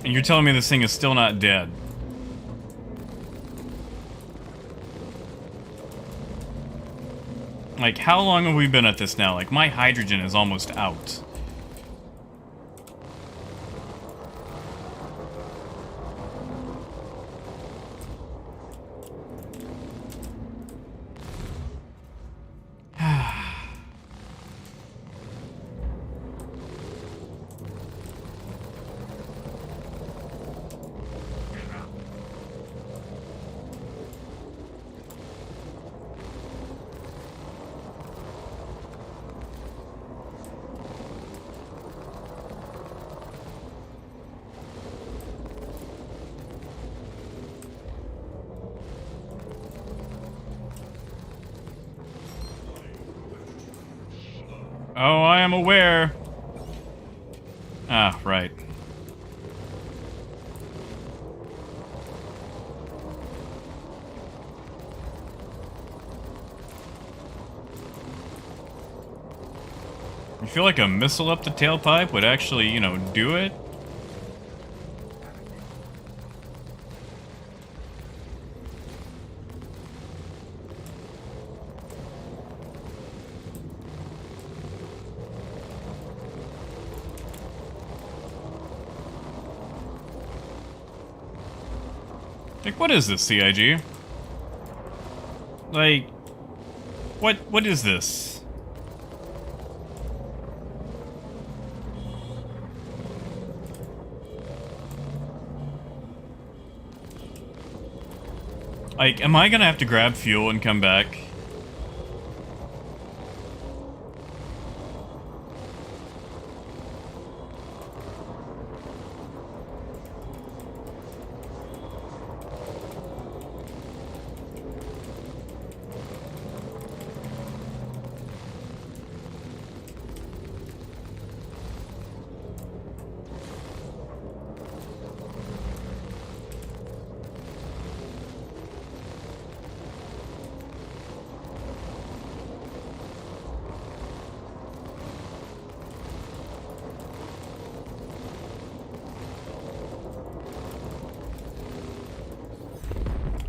And you're telling me this thing is still not dead? Like, how long have we been at this now? Like, my hydrogen is almost out. Oh, I am aware. Ah, right. You feel like a missile up the tailpipe would actually, you know, do it? Like, what is this, CIG? Like, what is this? Like, am I gonna have to grab fuel and come back?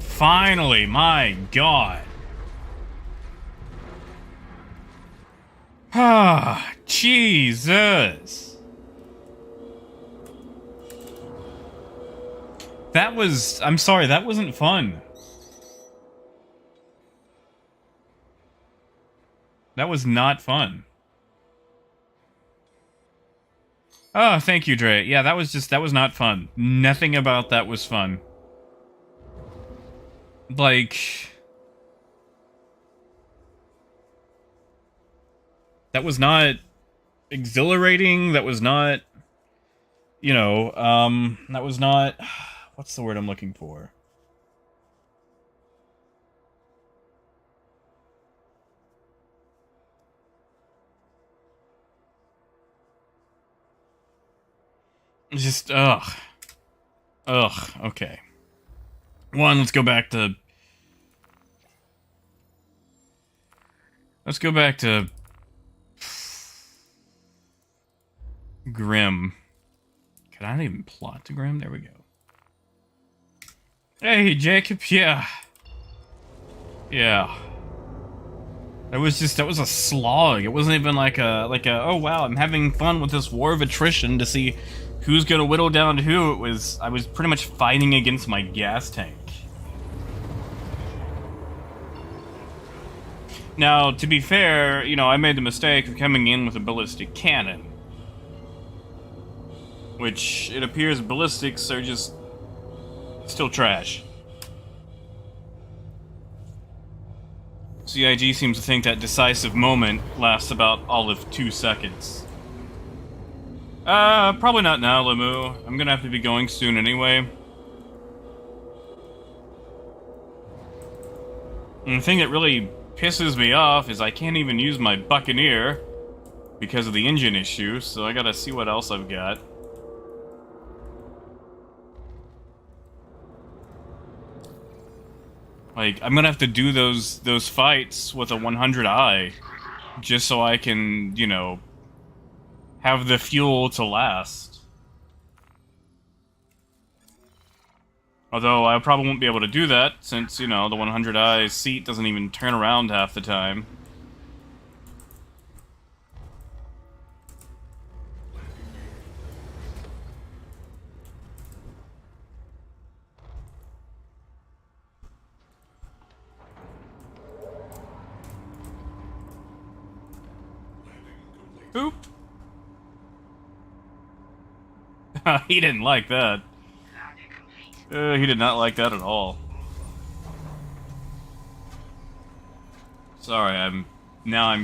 Finally, my God. Ah, Jesus. That was, I'm sorry, that wasn't fun. That was not fun. Oh, thank you, Dre. Yeah, that was not fun. Nothing about that was fun. Like, that was not exhilarating. That was not, you know, that was not, what's the word I'm looking for? Just, ugh. Ugh, okay. One, let's go back to Grim. Can I not even plot to Grim? There we go. Hey, Jacob. Yeah. Yeah. That was a slog. It wasn't even like a, oh wow, I'm having fun with this war of attrition to see who's gonna whittle down to who. I was pretty much fighting against my gas tank. Now, to be fair, you know, I made the mistake of coming in with a ballistic cannon. Which, it appears ballistics are just still trash. CIG seems to think that decisive moment lasts about all of 2 seconds. Probably not now, Lemu. I'm gonna have to be going soon anyway. And the thing that really pisses me off is I can't even use my Buccaneer because of the engine issue, so I gotta see what else I've got. Like, I'm gonna have to do those fights with a 100i just so I can, you know, have the fuel to last. Although I probably won't be able to do that since, you know, the 100i seat doesn't even turn around half the time. Oop. He didn't like that. He did not like that at all. Sorry, I'm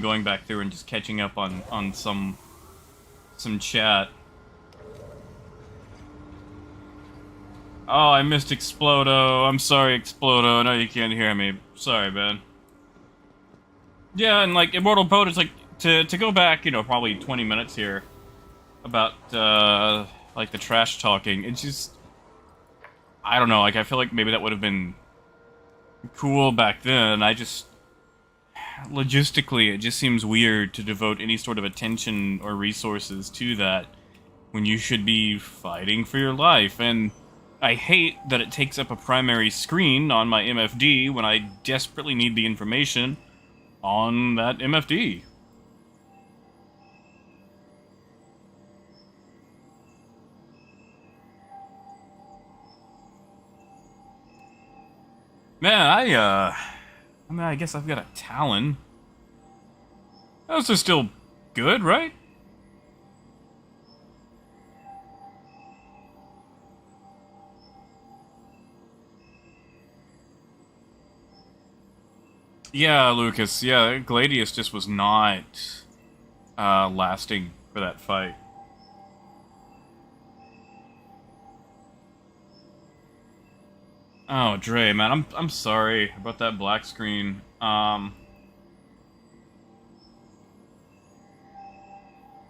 going back through and just catching up on some chat. Oh, I missed Explodo. I'm sorry, Explodo. No, you can't hear me. Sorry, man. Yeah, and like Immortal Poet is like to go back, you know, probably 20 minutes here about like the trash talking. It's just, I don't know, like I feel like maybe that would have been cool back then. I just logistically it just seems weird to devote any sort of attention or resources to that when you should be fighting for your life. And I hate that it takes up a primary screen on my MFD when I desperately need the information on that MFD. Man, I mean, I guess I've got a Talon. Those are still good, right? Yeah, Lucas, yeah, Gladius just was not lasting for that fight. Oh, Dre, man, I'm sorry about that black screen.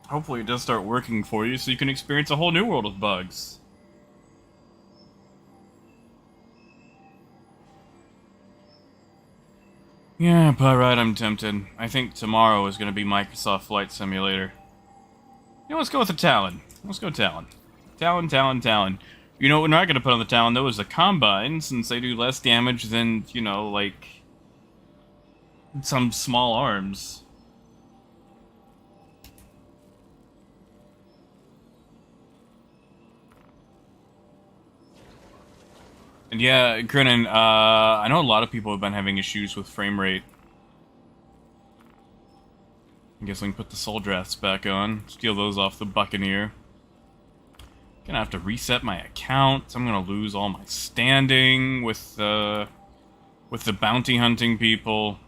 Hopefully it does start working for you so you can experience a whole new world of bugs. Yeah, but right, I'm tempted. I think tomorrow is going to be Microsoft Flight Simulator. Yeah, let's go with the Talon. Let's go Talon. Talon, Talon, Talon. You know what we're not going to put on the Talon, though, is the Combine, since they do less damage than, you know, like, some small arms. And yeah, Grinnin, I know a lot of people have been having issues with frame rate. I guess I can put the soul drafts back on, steal those off the Buccaneer. Gonna have to reset my account. I'm gonna lose all my standing with the bounty hunting people.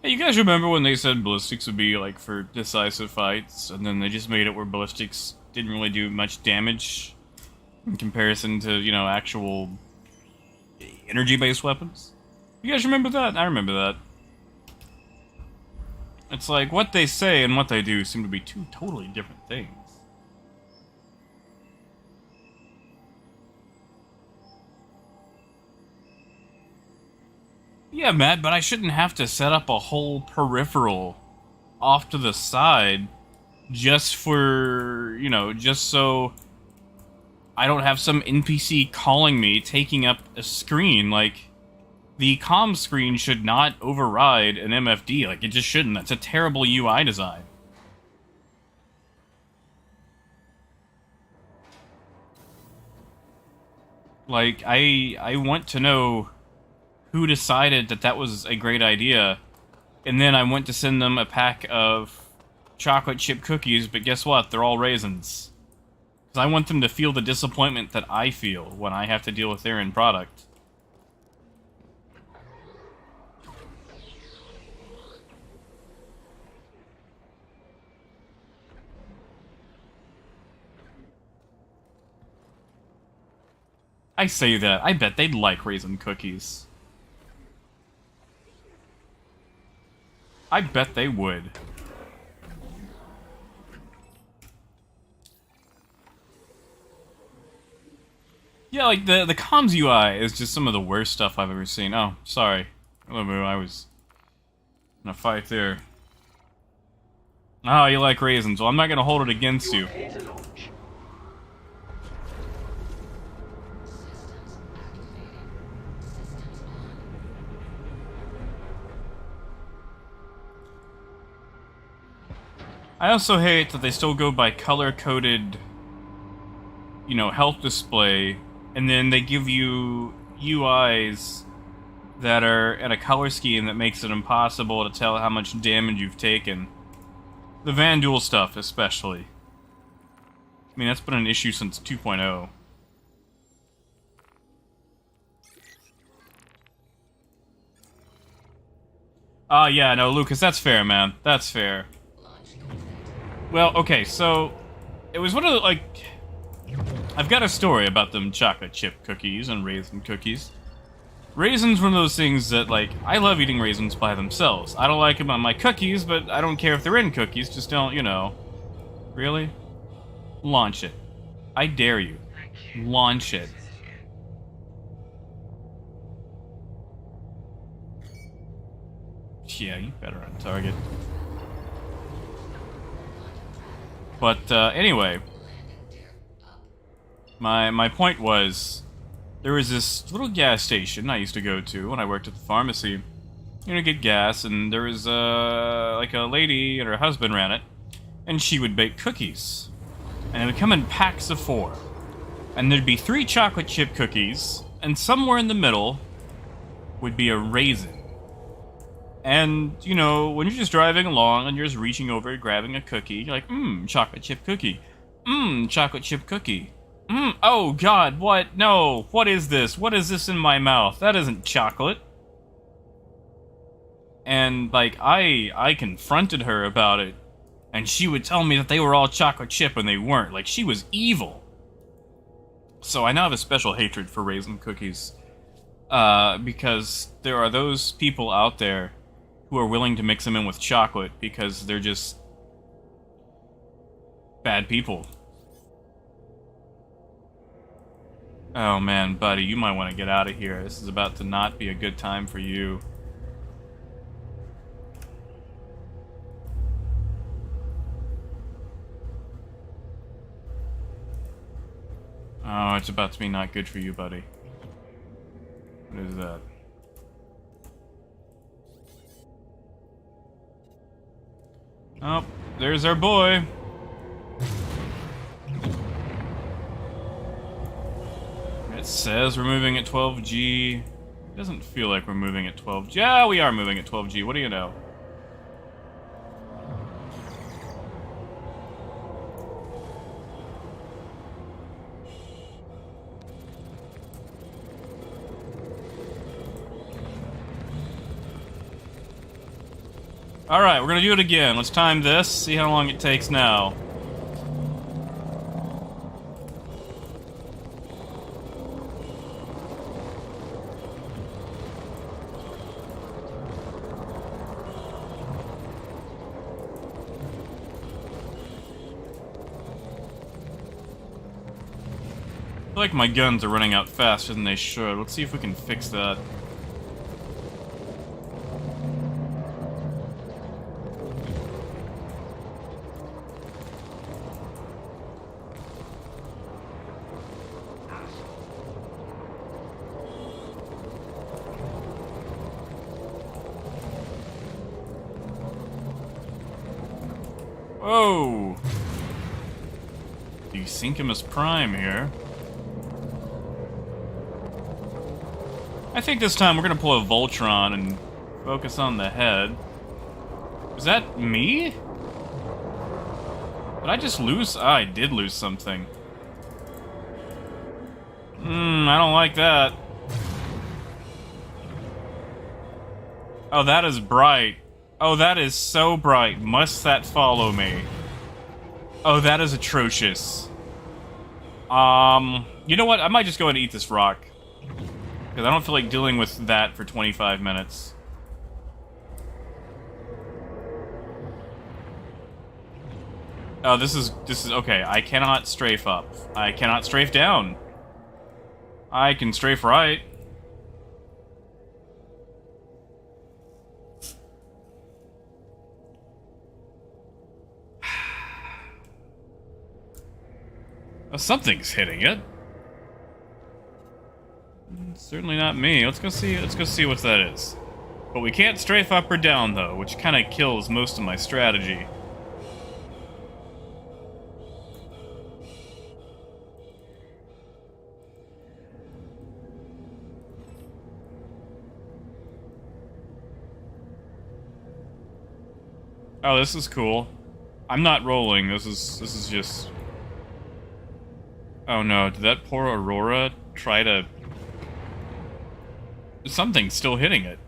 Hey, you guys remember when they said ballistics would be like for decisive fights, and then they just made it where ballistics didn't really do much damage in comparison to, you know, actual energy-based weapons? You guys remember that? I remember that. It's like, what they say and what they do seem to be two totally different things. Yeah, Matt, but I shouldn't have to set up a whole peripheral off to the side just for, you know, just so I don't have some NPC calling me, taking up a screen. Like, the comm screen should not override an MFD. Like, it just shouldn't. That's a terrible UI design. Like, I want to know who decided that that was a great idea, and then I went to send them a pack of chocolate chip cookies, but guess what? They're all raisins. Because I want them to feel the disappointment that I feel when I have to deal with their end product. I say that. I bet they'd like raisin cookies. I bet they would. Yeah, like, the comms UI is just some of the worst stuff I've ever seen. Oh, sorry. I was in a fight there. Oh, you like raisins. Well, I'm not gonna hold it against you. Clear to launch. I also hate that they still go by color-coded, you know, health display, and then they give you UIs that are in a color scheme that makes it impossible to tell how much damage you've taken. The Vandal stuff, especially. I mean, that's been an issue since 2.0. Yeah, no, Lucas, that's fair, man. That's fair. Well, okay, so it was one of the, like, I've got a story about them chocolate chip cookies and raisin cookies. Raisins one of those things that, like, I love eating raisins by themselves. I don't like them on my cookies, but I don't care if they're in cookies, just don't, you know. Really? Launch it. I dare you. Launch it. Yeah, you better on target. But, anyway. My point was, there was this little gas station I used to go to when I worked at the pharmacy. You know, get gas, and there was, like a lady and her husband ran it, and she would bake cookies. And it would come in packs of 4. And there'd be 3 chocolate chip cookies, and somewhere in the middle would be a raisin. And, you know, when you're just driving along and you're just reaching over and grabbing a cookie, you're like, chocolate chip cookie. Chocolate chip cookie. Oh god, what? No, what is this? What is this in my mouth? That isn't chocolate. And, like, I confronted her about it, and she would tell me that they were all chocolate chip and they weren't. Like, she was evil. So I now have a special hatred for raisin cookies. Because there are those people out there who are willing to mix them in with chocolate because they're just bad people. Oh man, buddy, you might want to get out of here. This is about to not be a good time for you. Oh, it's about to be not good for you, buddy. What is that? Oh, there's our boy. It says we're moving at 12G. It doesn't feel like we're moving at 12G. Yeah, we are moving at 12G. What do you know? Alright, we're gonna do it again. Let's time this, see how long it takes now. I feel like my guns are running out faster than they should. Let's see if we can fix that. Whoa! Desynchrous Prime here. I think this time we're gonna pull a Voltron and focus on the head. Is that me? Did I just lose? Ah, I did lose something. I don't like that. Oh, that is bright. Oh, that is so bright. Must that follow me? Oh, that is atrocious. You know what? I might just go ahead and eat this rock. Because I don't feel like dealing with that for 25 minutes. Oh, this is okay. I cannot strafe up. I cannot strafe down. I can strafe right. Oh, something's hitting it. Certainly not me. Let's go see what that is. But we can't strafe up or down though, which kind of kills most of my strategy. Oh, this is cool. I'm not rolling. This is just. Oh no, did that poor Aurora try to... Something's still hitting it.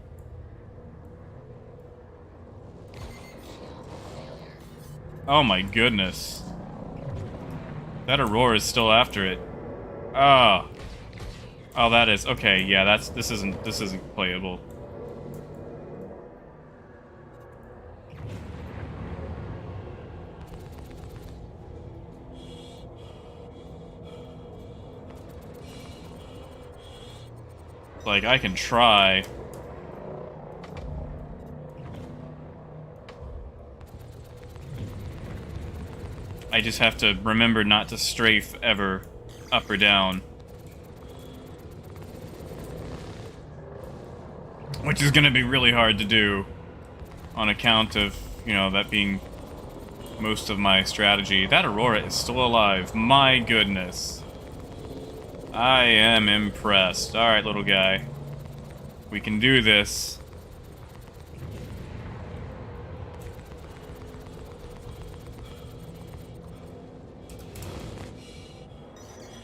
Oh my goodness. That Aurora is still after it. Oh. Oh, that is... Okay, yeah, this isn't playable. Like, I can try. I just have to remember not to strafe ever up or down. Which is gonna be really hard to do on account of, you know, that being most of my strategy. That Aurora is still alive. My goodness. I am impressed. Alright, little guy. We can do this.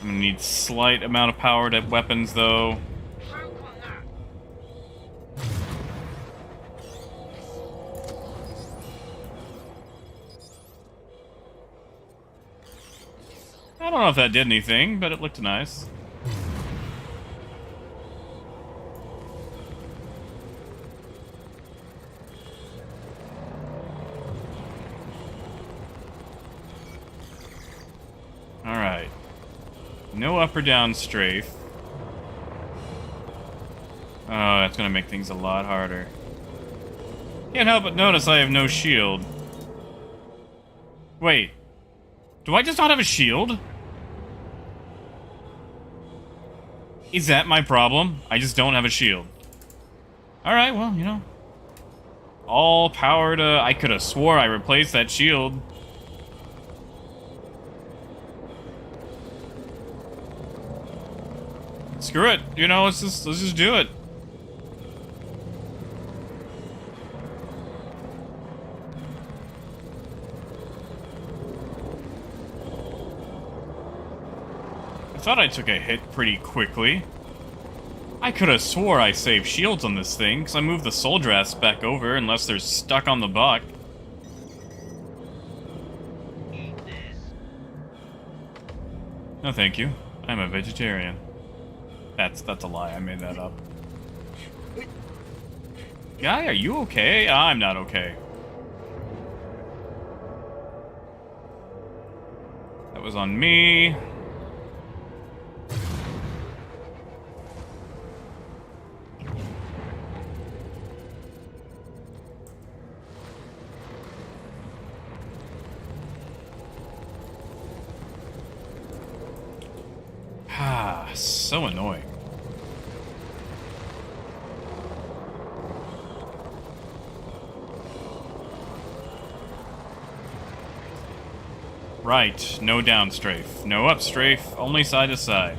I'm gonna need slight amount of powered weapons, though. I don't know if that did anything, but it looked nice. Alright. No up or down strafe. Oh, that's gonna make things a lot harder. Can't help but notice I have no shield. Wait. Do I just not have a shield? Is that my problem? I just don't have a shield. Alright, well, you know. All power to... I could have swore I replaced that shield. Screw it. You know, let's just do it. I thought I took a hit pretty quickly. I could have swore I saved shields on this thing, because I moved the soul drafts back over unless they're stuck on the buck. No, thank you. I'm a vegetarian. That's a lie. I made that up. Guy, are you okay? I'm not okay. That was on me. Ah, so annoying. Right, no down strafe. No up strafe, only side to side.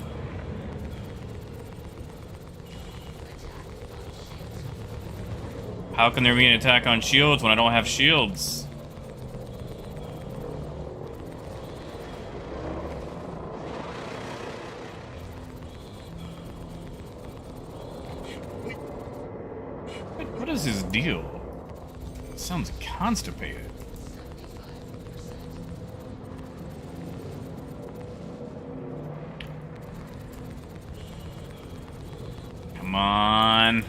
How can there be an attack on shields when I don't have shields? What is his deal? Sounds constipated. Come on.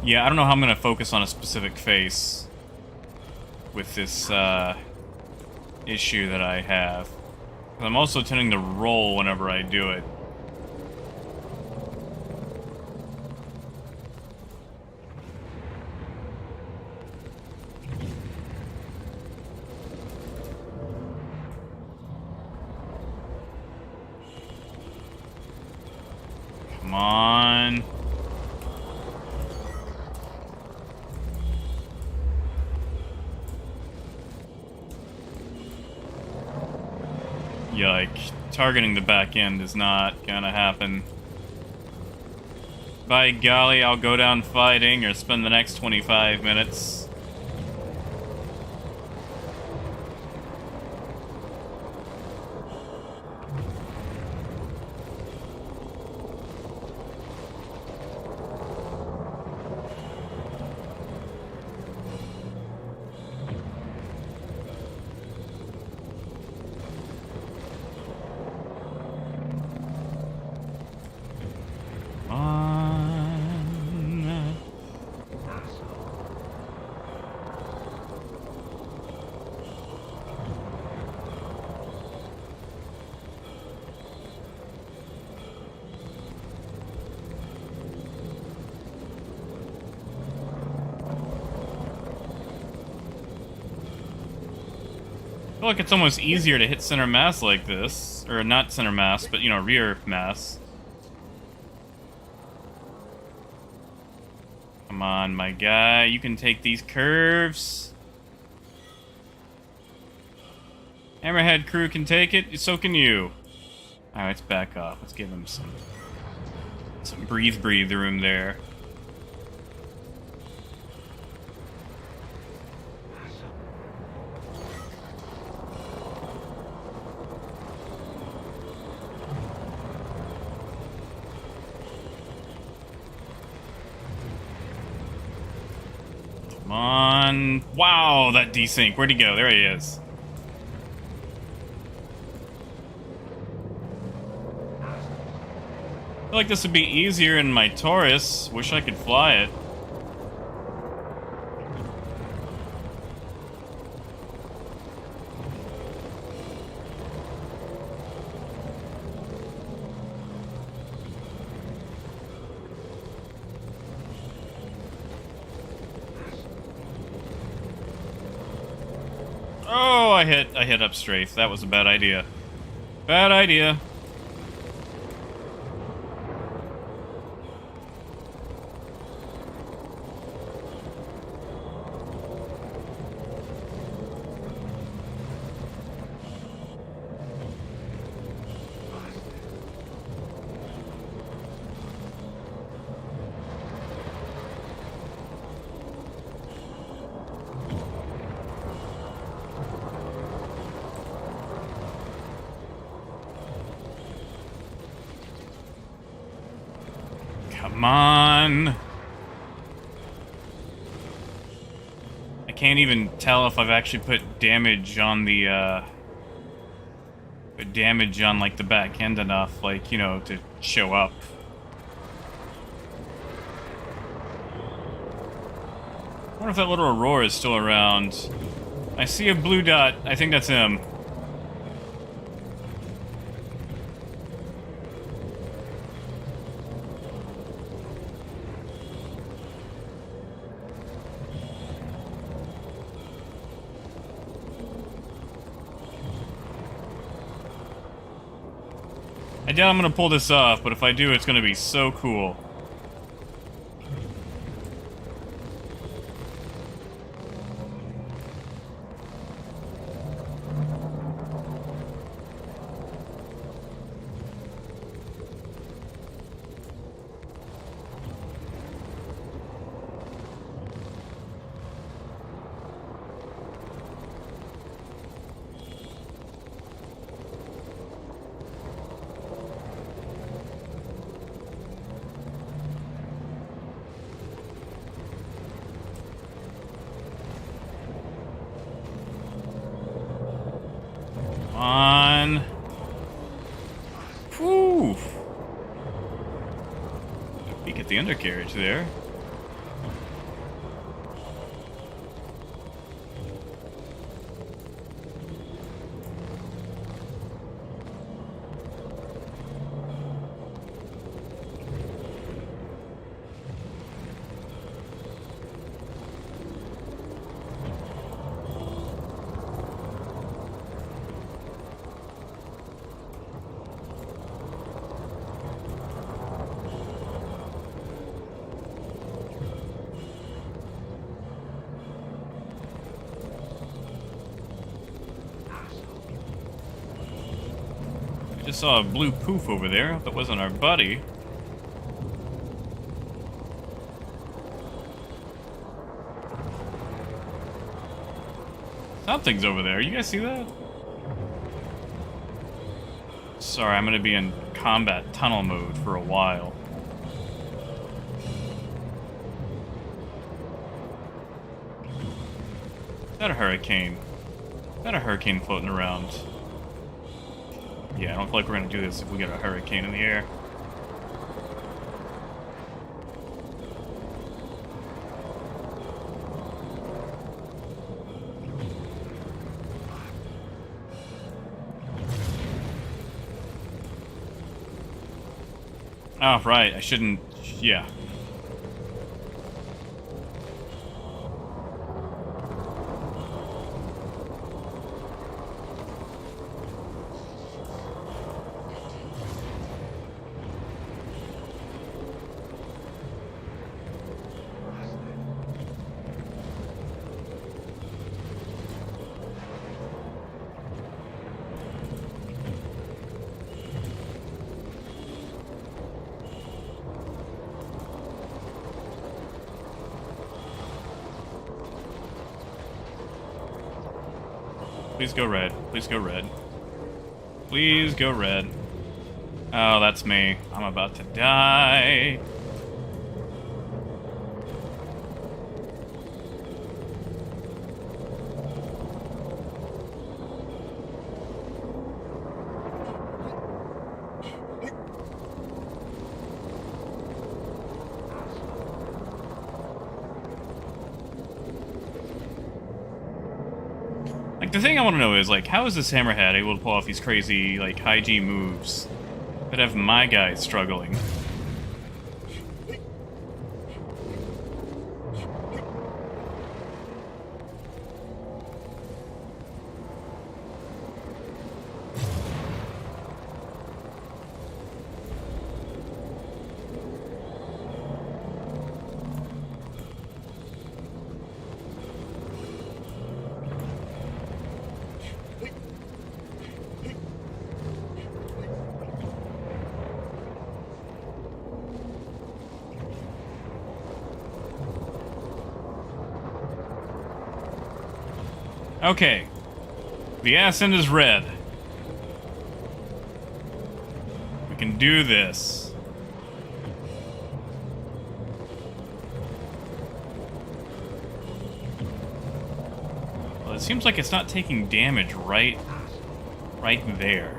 Yeah, I don't know how I'm gonna focus on a specific face with this issue that I have. I'm also tending to roll whenever I do it. Come on. Yike. Targeting the back end is not gonna happen. By golly, I'll go down fighting or spend the next 25 minutes. I feel like it's almost easier to hit center mass like this. Or not center mass, but, you know, rear mass. Come on, my guy. You can take these curves. Hammerhead crew can take it. So can you. Alright, let's back off. Let's give him some breathe room there. Come on. Wow, that desync. Where'd he go? There he is. I feel like this would be easier in my Taurus. Wish I could fly it. Oh, I hit up strafe. That was a bad idea. Bad idea. Come on. I can't even tell if I've actually put damage on the, like, the back end enough, like, you know, to show up. I wonder if that little Aurora is still around. I see a blue dot. I think that's him. I doubt I'm gonna pull this off, but if I do, it's gonna be so cool. Whew. Peek at the undercarriage there. I just saw a blue poof over there. That wasn't our buddy. Something's over there. You guys see that? Sorry, I'm gonna be in combat tunnel mode for a while. Is that a hurricane? Is that a hurricane floating around? Yeah, I don't feel like we're gonna do this if we get a hurricane in the air. Oh, right, I shouldn't... yeah. Please go red. Please go red. Please go red. Oh, that's me. I'm about to die. Like, the thing I want to know is, like, how is this Hammerhead able to pull off these crazy, like, high G moves that have my guys struggling? Okay. The ascent is red. We can do this. Well, it seems like it's not taking damage right there.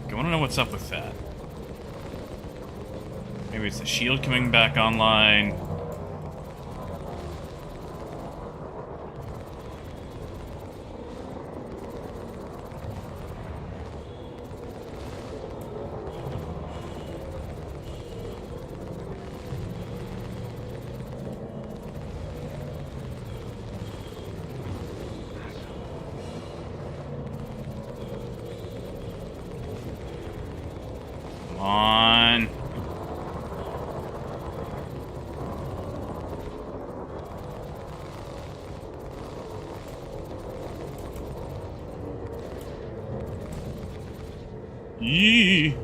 I want to know what's up with that. Maybe it's the shield coming back online. Come on. Yee.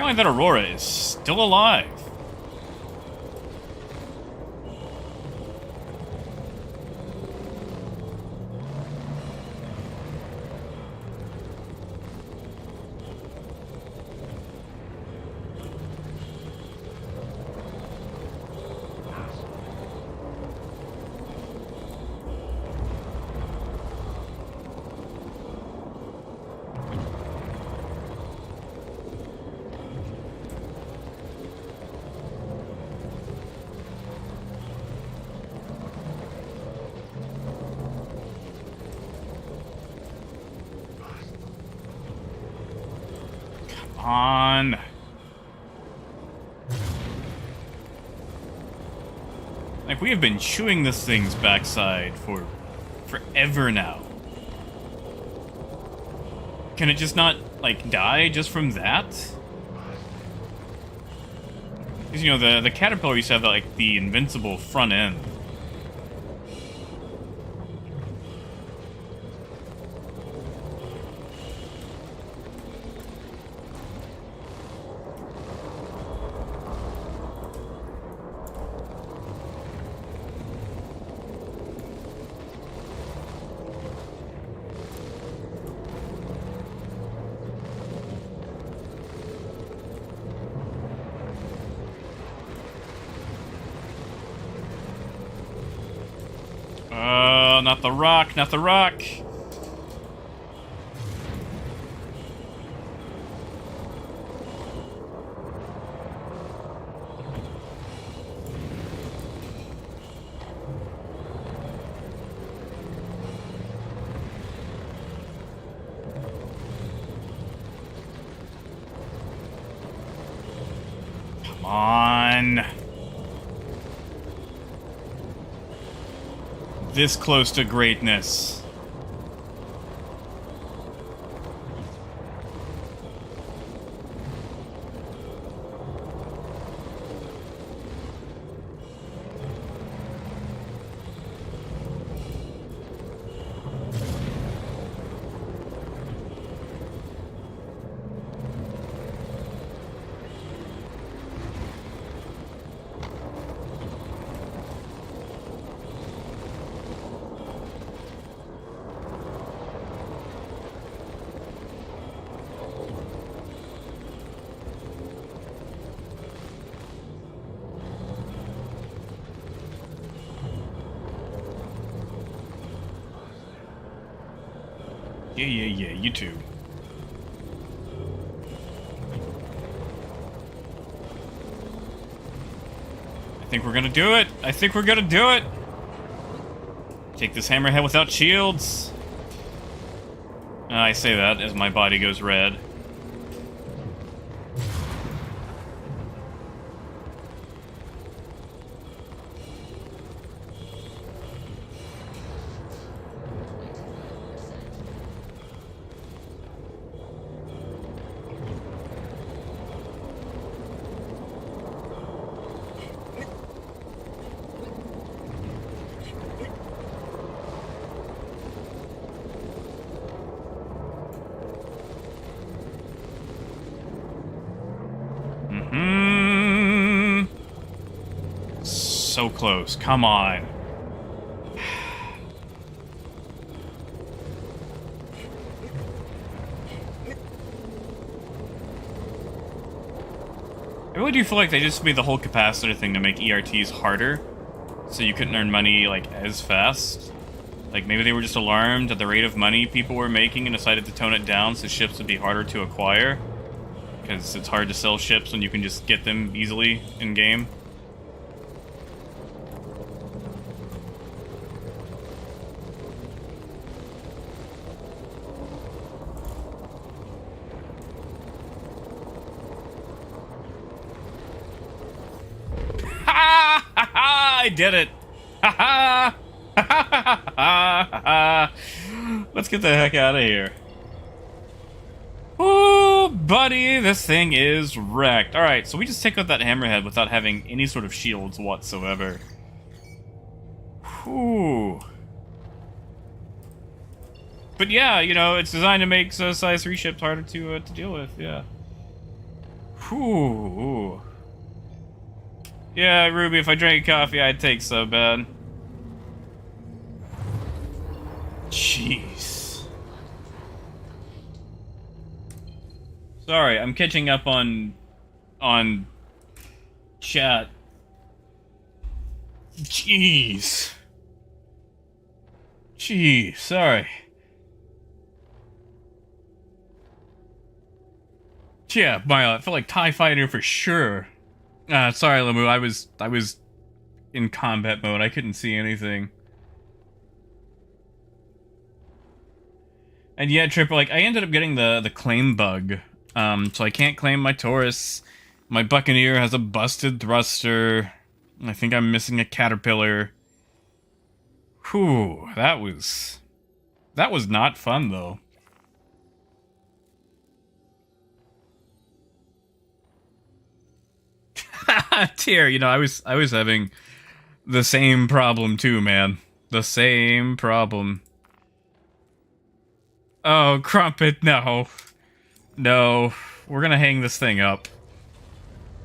Apparently that Aurora is still alive. On. Like, we have been chewing this thing's backside for forever now. Can it just not, like, die just from that? Because, you know, the caterpillar used to have, like, the invincible front end. Not the rock, not the rock. Come on. This close to greatness. Yeah, you too. I think we're gonna do it. I think we're gonna do it. Take this hammerhead without shields. I say that as my body goes red. So close. Come on. I really do feel like they just made the whole capacitor thing to make ERTs harder, so you couldn't earn money, like, as fast. Like, maybe they were just alarmed at the rate of money people were making and decided to tone it down so ships would be harder to acquire. Because it's hard to sell ships when you can just get them easily in-game. I did it! Ha ha! Let's get the heck out of here. Oh, buddy, this thing is wrecked. Alright, so we just take out that hammerhead without having any sort of shields whatsoever. Whew. But yeah, you know, it's designed to make size 3 ships harder to deal with, yeah. Whew. Yeah, Ruby, if I drank coffee, I'd take so bad. Jeez. Sorry, I'm catching up on chat. Jeez. Jeez, sorry. Yeah, I felt like TIE Fighter for sure. Sorry, Lamu, I was in combat mode. I couldn't see anything. And yeah, Tripper, like, I ended up getting the claim bug. So I can't claim my Taurus. My Buccaneer has a busted thruster. I think I'm missing a Caterpillar. Whew, that was not fun, though. Tear, you know, I was having the same problem too, man. The same problem. Oh, Crumpet, no. No. We're gonna hang this thing up.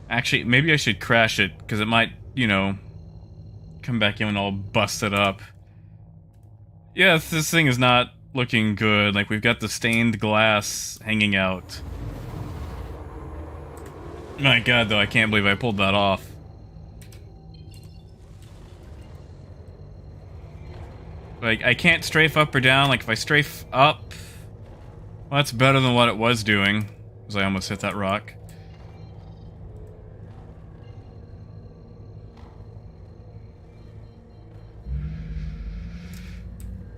Actually, maybe I should crash it, because it might, you know, come back in all busted up. Yes, this thing is not looking good. Like, we've got the stained glass hanging out. My god, though, I can't believe I pulled that off. Like, I can't strafe up or down. Like, if I strafe up, well, that's better than what it was doing. Because I almost hit that rock.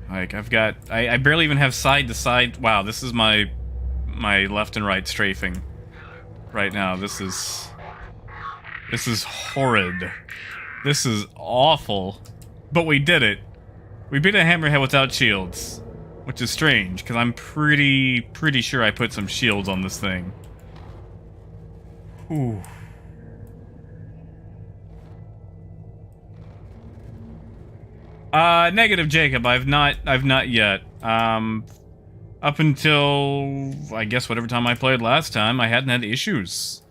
Like, I've got... I barely even have side to side... Wow, this is my left and right strafing. Right now, this is horrid. This is awful. But we did it. We beat a hammerhead without shields. Which is strange, because I'm pretty sure I put some shields on this thing. Ooh. Negative, Jacob. I've not yet. Up until, I guess, whatever time I played last time, I hadn't had issues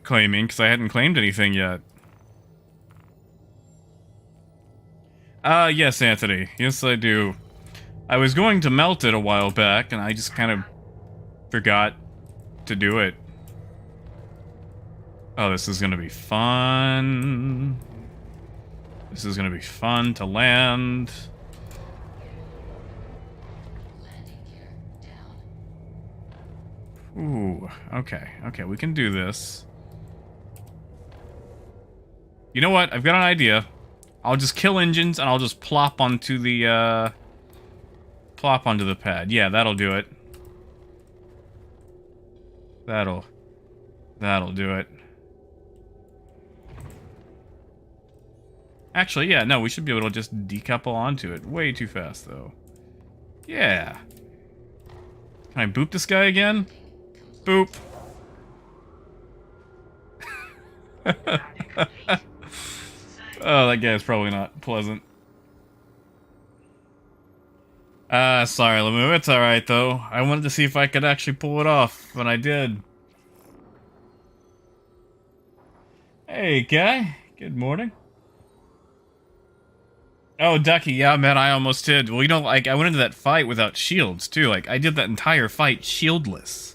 claiming, because I hadn't claimed anything yet. Yes, Anthony. Yes, I do. I was going to melt it a while back, and I just kind of forgot to do it. Oh, this is gonna be fun. This is gonna be fun to land. Ooh, okay, we can do this. You know what? I've got an idea. I'll just kill engines and I'll just plop onto the pad. Yeah, that'll do it. That'll do it. Actually, yeah, no, we should be able to just decouple onto it. Way too fast, though. Yeah. Can I boop this guy again? Boop. Oh, that guy's probably not pleasant. Sorry, Lamu. It's alright, though. I wanted to see if I could actually pull it off, and I did. Hey, guy. Good morning. Oh, Ducky, yeah, man, I almost did. Well, you know, like, I went into that fight without shields, too. Like, I did that entire fight shieldless.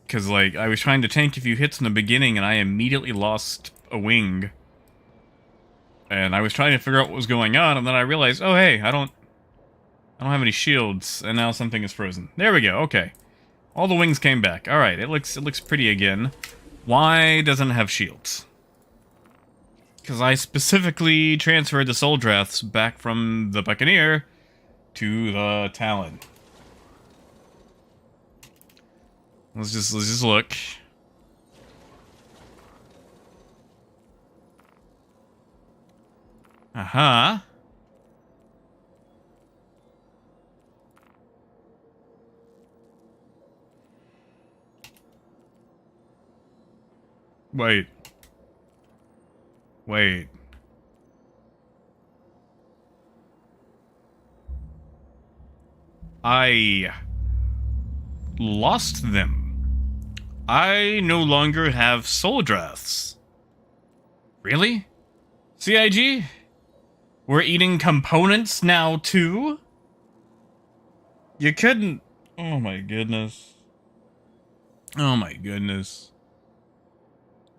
Because, like, I was trying to tank a few hits in the beginning, and I immediately lost a wing. And I was trying to figure out what was going on, and then I realized, oh, hey, I don't have any shields, and now something is frozen. There we go, okay. All the wings came back. Alright, it looks pretty again. Why doesn't it have shields? Because I specifically transferred the Soul Drafts back from the Buccaneer to the Talon. Let's just look. Uh-huh. Wait. Wait. I lost them. I no longer have soul drafts. Really? CIG? We're eating components now too? You couldn't... Oh my goodness. Oh my goodness.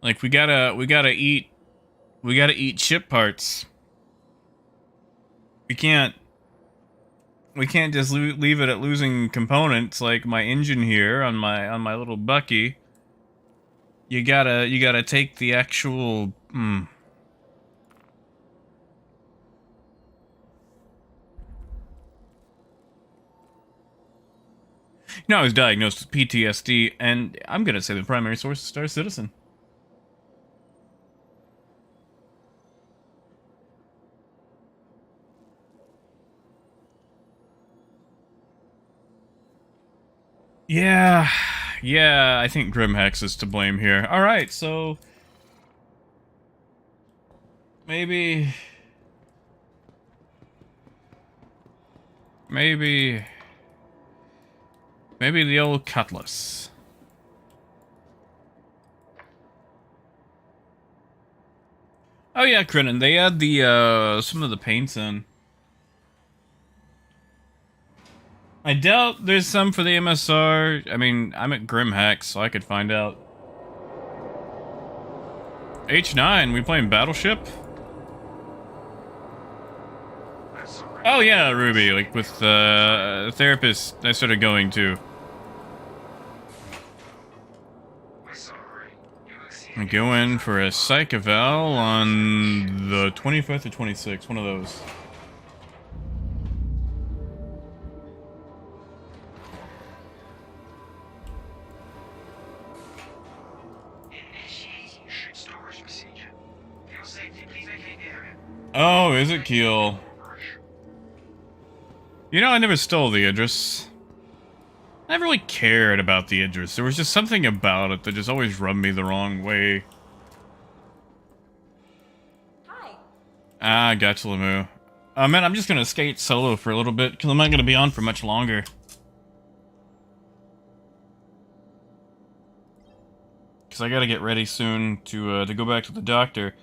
Like we gotta eat ship parts. We can't just leave it at losing components like my engine here on my little Bucky. You gotta take the actual You know, I was diagnosed with PTSD, and I'm gonna say the primary source is Star Citizen. Yeah, I think Grimhex is to blame here. Alright, so... Maybe... Maybe the old cutlass. Oh yeah, Crinnan, they add the, some of the paints in. I doubt there's some for the MSR. I mean, I'm at Grimhex, so I could find out. H9, we playing Battleship? Oh yeah, Ruby, like with the therapist I started going to. I go in for a psych eval on the 25th or 26th, one of those. Oh, is it Keel? You know, I never stole the Idris. I never really cared about the Idris. There was just something about it that just always rubbed me the wrong way. Hi. Ah, gotcha, Lamu. Man, I'm just gonna skate solo for a little bit, because I'm not gonna be on for much longer. Because I gotta get ready soon to go back to the doctor.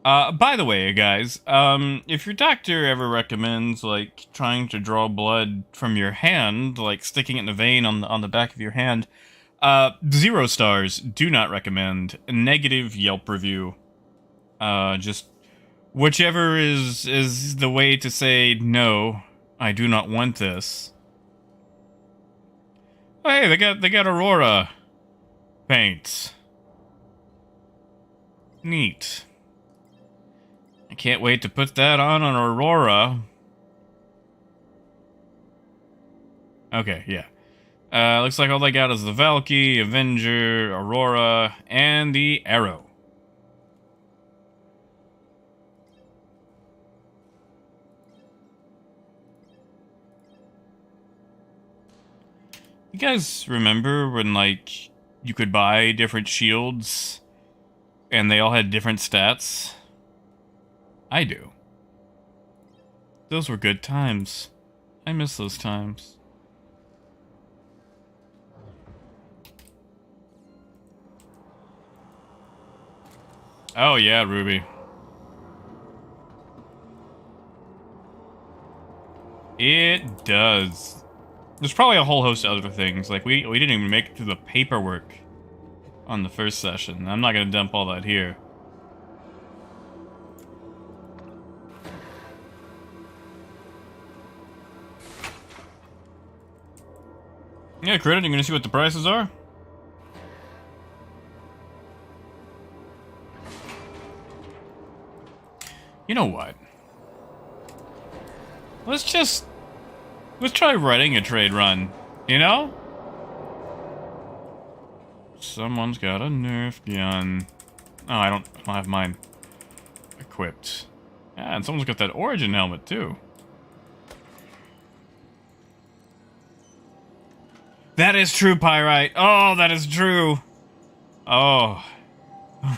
By the way, guys, if your doctor ever recommends, like, trying to draw blood from your hand, like sticking it in a vein on the back of your hand, 0 stars, do not recommend. Negative Yelp review. Just whichever is the way to say, no, I do not want this. Oh, hey, they got Aurora paint. Neat. I can't wait to put that on Aurora. Okay, yeah. Looks like all they got is the Valky, Avenger, Aurora, and the Arrow. You guys remember when, like, you could buy different shields and they all had different stats? I do. Those were good times. I miss those times. Oh yeah, Ruby. It does. There's probably a whole host of other things. Like, we didn't even make it through the paperwork on the first session. I'm not gonna dump all that here. Yeah, Credit, you gonna see what the prices are? You know what? Let's try running a trade run, you know? Someone's got a Nerf gun. Oh, I don't have mine equipped. Yeah, and someone's got that Origin helmet, too. That is true, Pyrite. Oh, that is true. Oh. uh.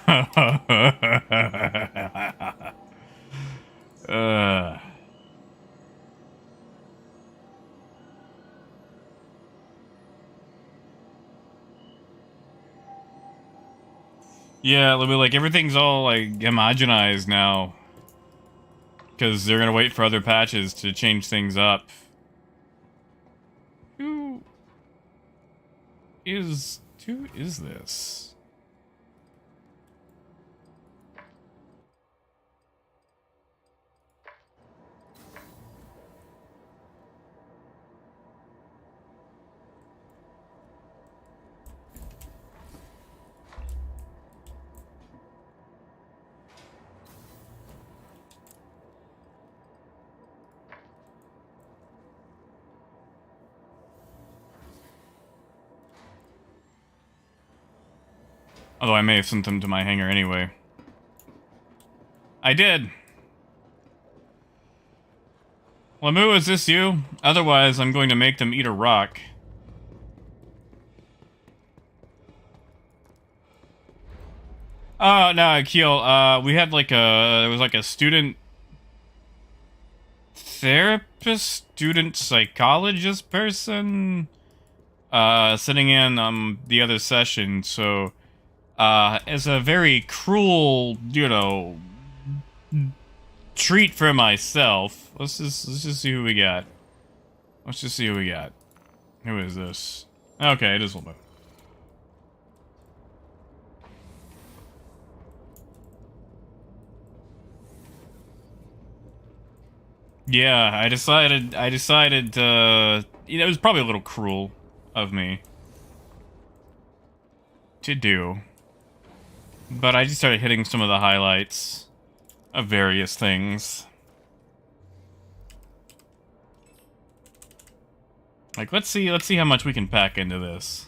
Yeah, it'll be like everything's all like homogenized now. Because they're gonna wait for other patches to change things up. Who is this? Although I may have sent them to my hangar anyway. I did! Lamu, is this you? Otherwise, I'm going to make them eat a rock. Oh, no, Akil, we had like there was like a student therapist, student psychologist person, sitting in on the other session, so, as a very cruel, you know, treat for myself, let's just see who we got. Let's just see who we got. Who is this? Okay, it is Lamu. Yeah, I decided, you know, it was probably a little cruel of me to do. But I just started hitting some of the highlights of various things. Like, let's see how much we can pack into this.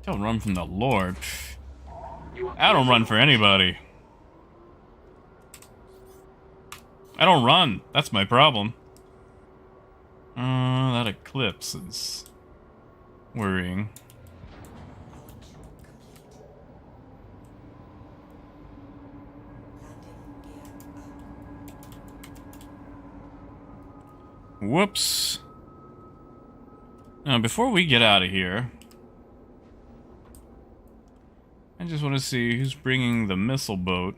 Don't run from the Lord. I don't run for anybody. I don't run. That's my problem. That eclipse is worrying. Whoops. Now, before we get out of here, I just want to see who's bringing the missile boat.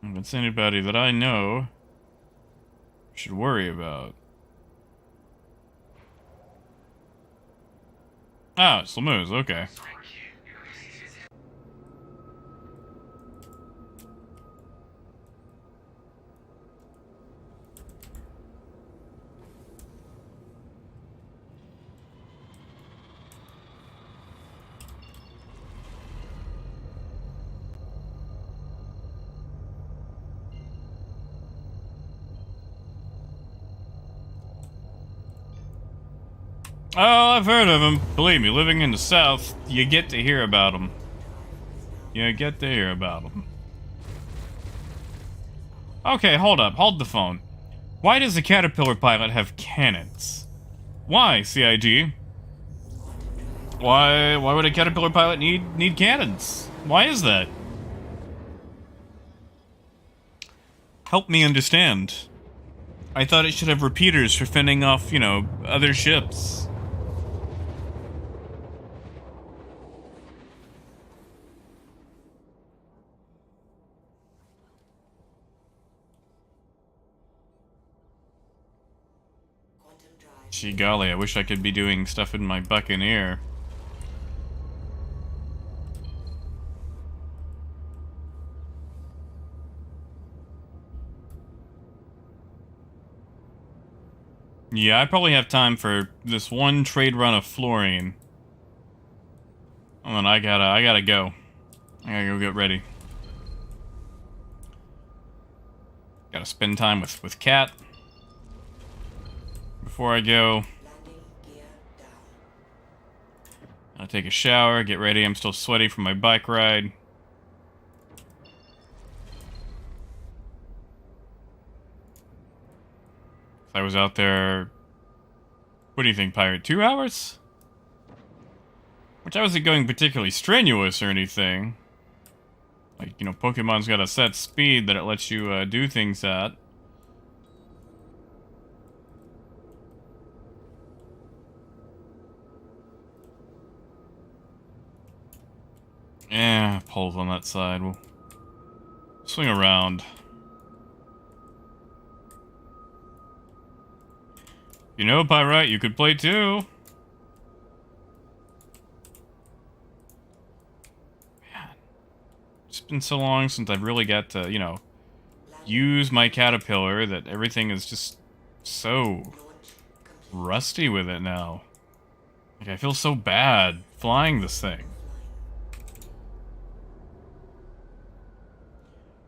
If it's anybody that I know should worry about. Oh, it's Lamu's, okay. Oh, I've heard of him. Believe me, living in the South, you get to hear about him. You get to hear about him. Okay, hold up. Hold the phone. Why does the Caterpillar pilot have cannons? Why, CIG? Why would a Caterpillar pilot need cannons? Why is that? Help me understand. I thought it should have repeaters for fending off, you know, other ships. Gee golly, I wish I could be doing stuff in my Buccaneer. Yeah, I probably have time for this one trade run of fluorine. And then I gotta go. I gotta go get ready. Gotta spend time with Kat. Before I go, I'll take a shower, get ready. I'm still sweaty from my bike ride. I was out there What do you think, Pirate? 2 hours? Which I wasn't going particularly strenuous or anything. Like, you know, Pokemon's got a set speed that it lets you do things at. Yeah, poles on that side. We'll swing around. You know, Pyrite, you could play too. Man, it's been so long since I've really got to, you know, use my caterpillar that everything is just so rusty with it now. Like, I feel so bad flying this thing.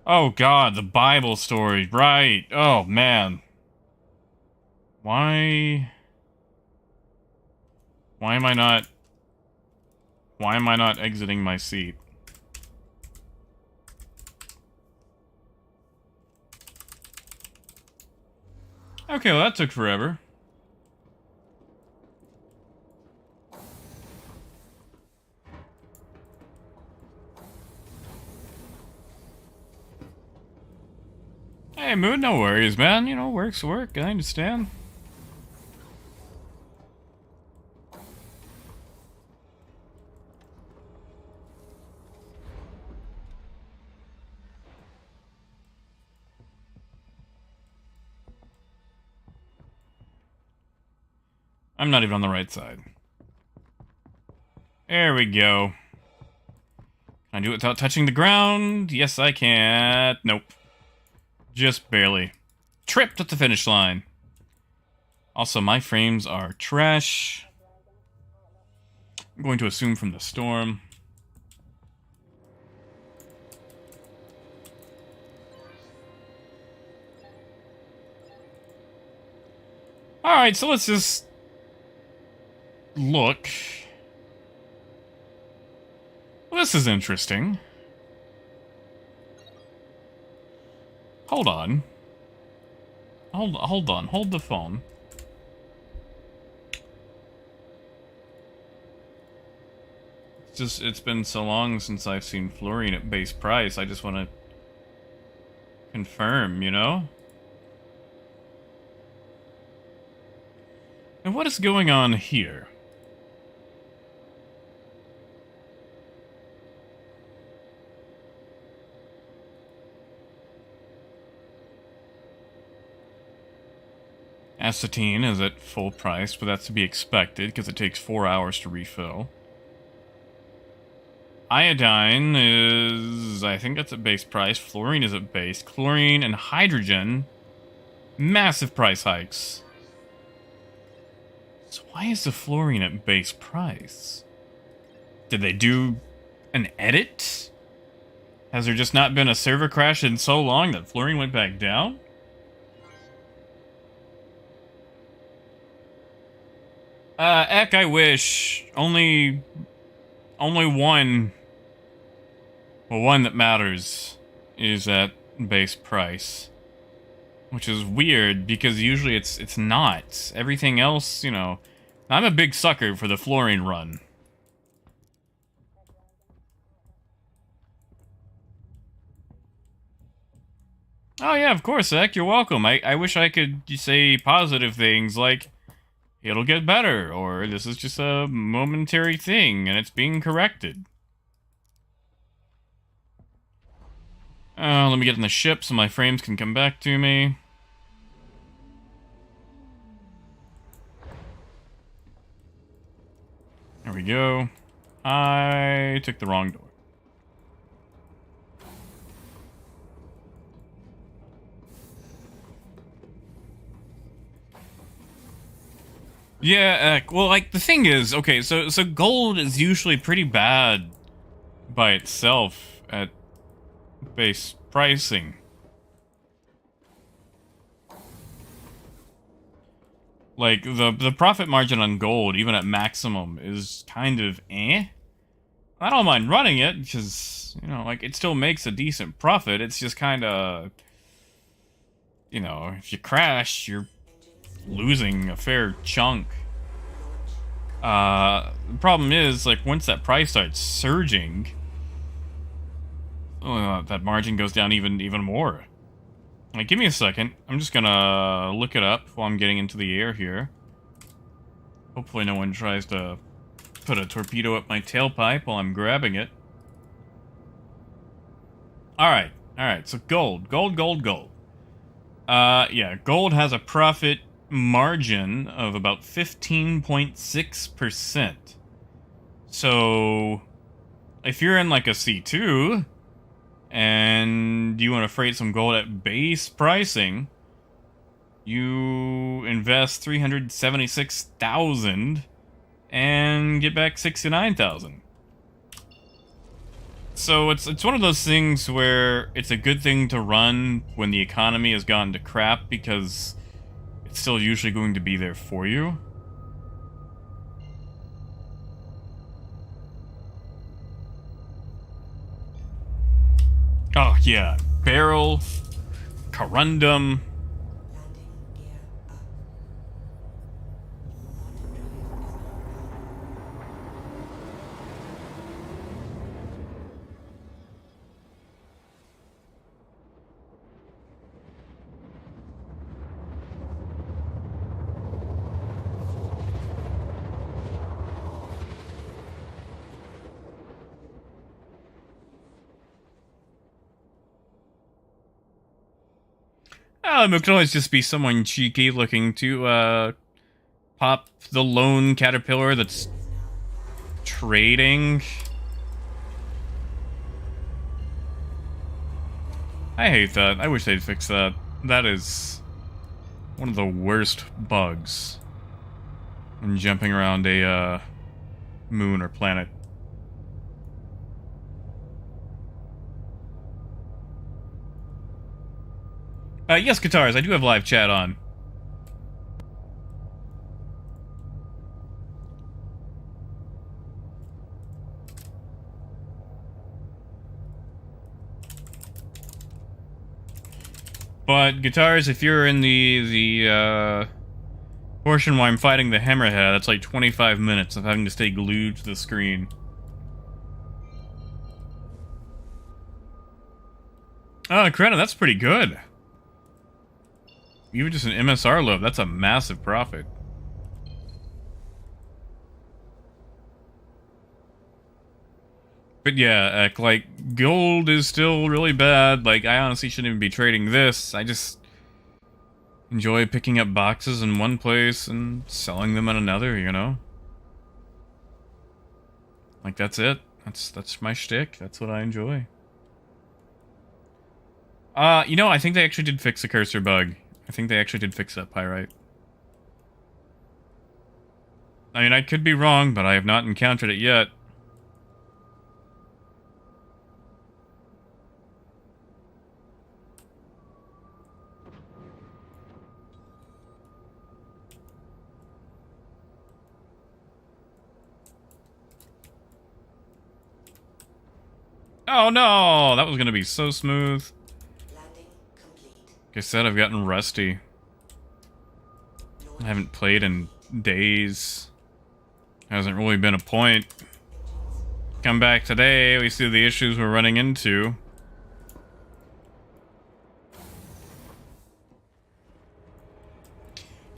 Oh god, the Bible story, right. Oh man. Why am I not exiting my seat? Okay, well that took forever. Hey, Moon, no worries, man. You know, work's work. I understand. I'm not even on the right side. There we go. Can I do it without touching the ground? Yes, I can. Nope. Just barely. Tripped at the finish line. Also, my frames are trash. I'm going to assume from the storm. Alright, so let's just look. Well, this is interesting. Hold on. Hold on. Hold the phone. It's been so long since I've seen fluorine at base price. I just want to confirm, you know? And what is going on here? Acetine is at full price, but that's to be expected because it takes 4 hours to refill. Iodine is, I think that's at base price. Fluorine is at base. Chlorine and hydrogen, massive price hikes. So why is the fluorine at base price? Did they do an edit? Has there just not been a server crash in so long that fluorine went back down? Eck, I wish. Only one. Well, one that matters is at base price. Which is weird, because usually it's not. Everything else, you know... I'm a big sucker for the fluorine run. Oh yeah, of course, Eck, you're welcome. I wish I could say positive things like... it'll get better, or this is just a momentary thing, and it's being corrected. Let me get in the ship so my frames can come back to me. There we go. I took the wrong door. Yeah, well, like, the thing is, okay, so gold is usually pretty bad by itself at base pricing. Like, the profit margin on gold, even at maximum, is kind of eh. I don't mind running it, because, you know, like, it still makes a decent profit. It's just kind of, you know, if you crash, you're losing a fair chunk. The problem is, like, once that price starts surging, that margin goes down even more. Like, give me a second. I'm just gonna look it up while I'm getting into the air here. Hopefully no one tries to put a torpedo up my tailpipe while I'm grabbing it. Alright, so gold. Yeah, gold has a profit margin of about 15.6%. So, if you're in like a C2, and you want to freight some gold at base pricing, you invest 376,000 and get back 69,000. So it's one of those things where it's a good thing to run when the economy has gone to crap, because it's still usually going to be there for you. Oh yeah, barrel, corundum. It could always just be someone cheeky looking to pop the lone caterpillar that's trading. I hate that. I wish they'd fix that. That is one of the worst bugs when jumping around a moon or planet. Yes, guitars, I do have live chat on. But guitars, if you're in the portion where I'm fighting the hammerhead, that's like 25 minutes of having to stay glued to the screen. Oh, credit, that's pretty good. Even just an MSR load, that's a massive profit. But yeah, like, gold is still really bad. Like, I honestly shouldn't even be trading this. I just enjoy picking up boxes in one place and selling them in another, you know? Like, that's it. That's my shtick. That's what I enjoy. You know, I think they actually did fix the cursor bug. I think they actually did fix that pyrite. I mean, I could be wrong, but I have not encountered it yet. Oh no! That was gonna be so smooth. Like I said, I've gotten rusty. I haven't played in days. Hasn't really been a point. Come back today, we see the issues we're running into.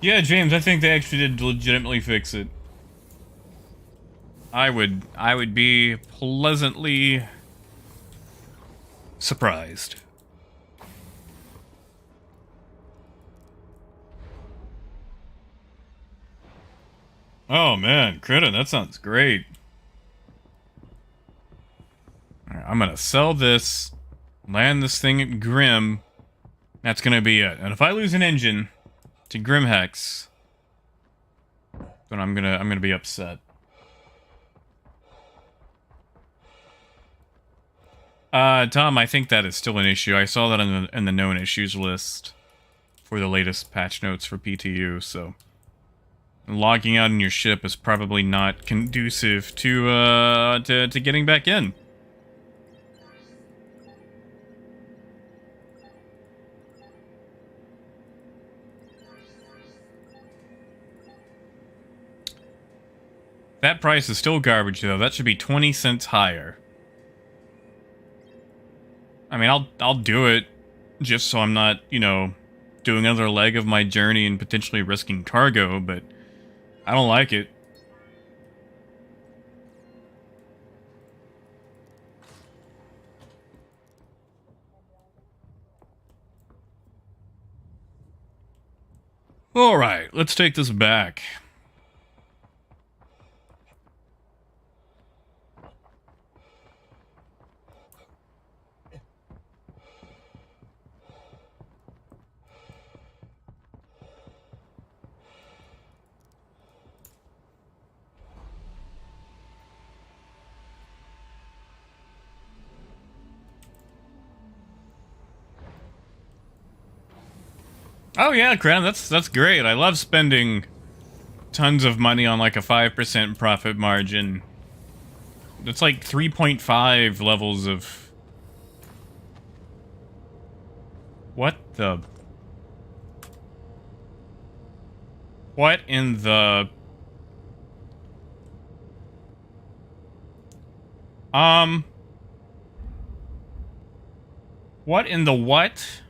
Yeah, James, I think they actually did legitimately fix it. I would be pleasantly surprised. Oh man, credit, that sounds great. Alright, I'm gonna sell this, land this thing at Grim. That's gonna be it. And if I lose an engine to Grimhex, then I'm gonna be upset. Tom, I think that is still an issue. I saw that in the known issues list for the latest patch notes for PTU, so logging out in your ship is probably not conducive to getting back in. That price is still garbage, though. That should be 20 cents higher. I mean, I'll do it just so I'm not, you know, doing another leg of my journey and potentially risking cargo, but I don't like it. Alright, let's take this back. Oh yeah, Crown, that's great. I love spending tons of money on like a 5% profit margin. It's like 3.5 levels of... What the... What in the... What in the what?